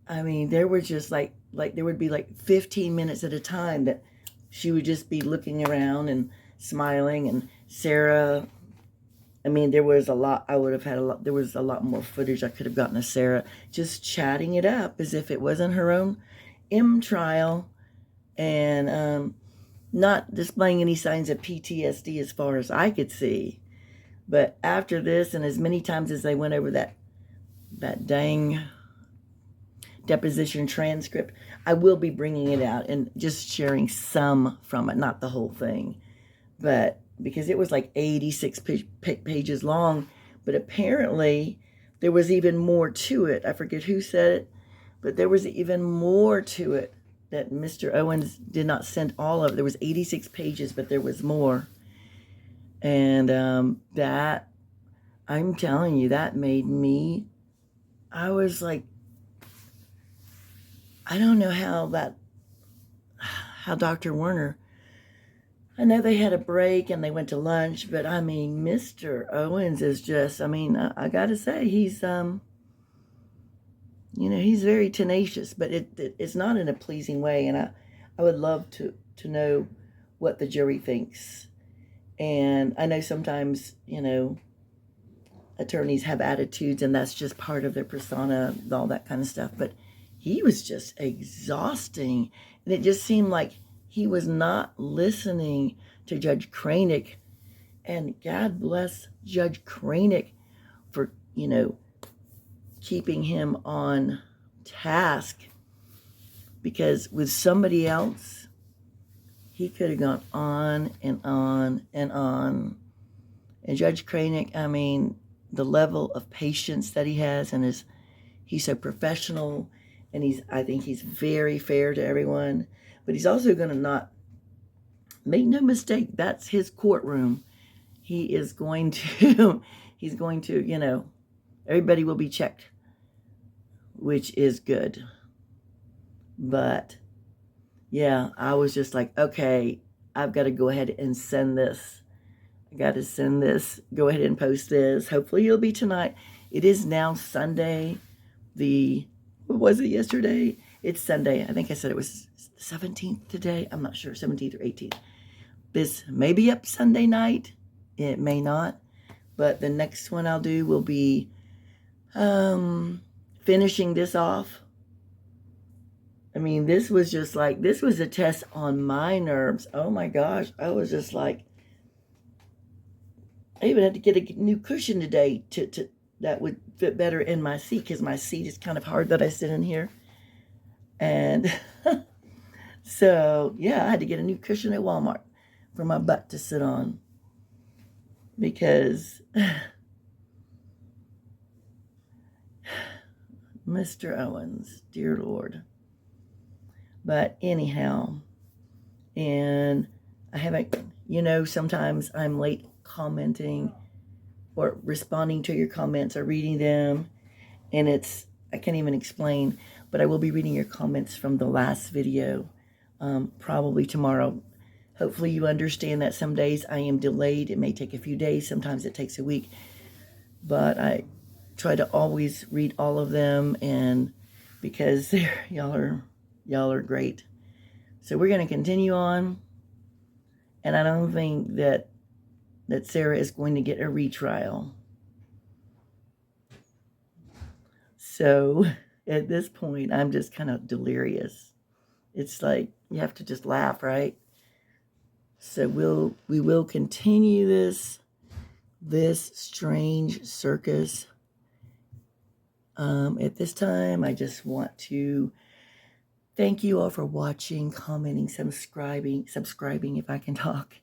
There were just there would be 15 minutes at a time that she would just be looking around and smiling. And Sarah, there was a lot, there was a lot more footage I could have gotten of Sarah just chatting it up as if it wasn't her own trial, and not displaying any signs of PTSD as far as I could see. But after this, and as many times as they went over that dang deposition transcript, I will be bringing it out and just sharing some from it, not the whole thing. But because it was 86 pages long, but apparently there was even more to it. I forget who said it, but there was even more to it that Mr. Owens did not send all of. There was 86 pages, but there was more. And that, I'm telling you, that made me, I was like, I don't know how Dr. Werner, I know they had a break and they went to lunch, but Mr. Owens is just, I gotta say, he's, he's very tenacious, but it's not in a pleasing way. And I would love to know what the jury thinks. And I know sometimes, attorneys have attitudes, and that's just part of their persona, all that kind of stuff. But he was just exhausting. And it just seemed like he was not listening to Judge Kraynick. And God bless Judge Kraynick for, keeping him on task. Because with somebody else, he could have gone on and on and on. And Judge Kraynick, the level of patience that he has, and he's so professional, and I think he's very fair to everyone. But he's also going to not make no mistake. That's his courtroom. He's going to, everybody will be checked, which is good. But yeah, I was just like, okay, I've got to go ahead and send this. I got to send this. Go ahead and post this. Hopefully it'll be tonight. It is now Sunday. What was it yesterday? It's Sunday. I think I said it was 17th today. I'm not sure, 17th or 18th. This may be up Sunday night. It may not. But the next one I'll do will be finishing this off. This was just this was a test on my nerves. Oh my gosh. I was just like, I even had to get a new cushion today to that would fit better in my seat, because my seat is kind of hard that I sit in here. And so, yeah, I had to get a new cushion at Walmart for my butt to sit on, because Mr. Owens, dear Lord. But anyhow, and I haven't, sometimes I'm late commenting, or responding to your comments or reading them. And I can't even explain, but I will be reading your comments from the last video, probably tomorrow. Hopefully you understand that some days I am delayed. It may take a few days. Sometimes it takes a week. But I try to always read all of them, and because y'all are great. So we're going to continue on. And I don't think that Sarah is going to get a retrial. So at this point, I'm just kind of delirious. It's like you have to just laugh, right? So we will continue this strange circus. At this time, I just want to thank you all for watching, commenting, subscribing if I can talk.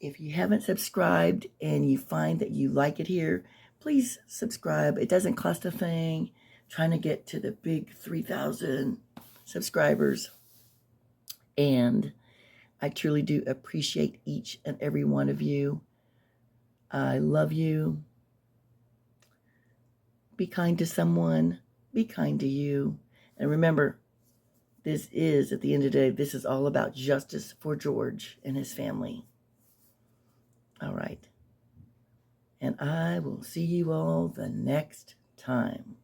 If you haven't subscribed and you find that you like it here, please subscribe. It doesn't cost a thing. Trying to get to the big 3,000 subscribers. And I truly do appreciate each and every one of you. I love you. Be kind to someone. Be kind to you. And remember, this is, at the end of the day, this is all about justice for George and his family. All right. And I will see you all the next time.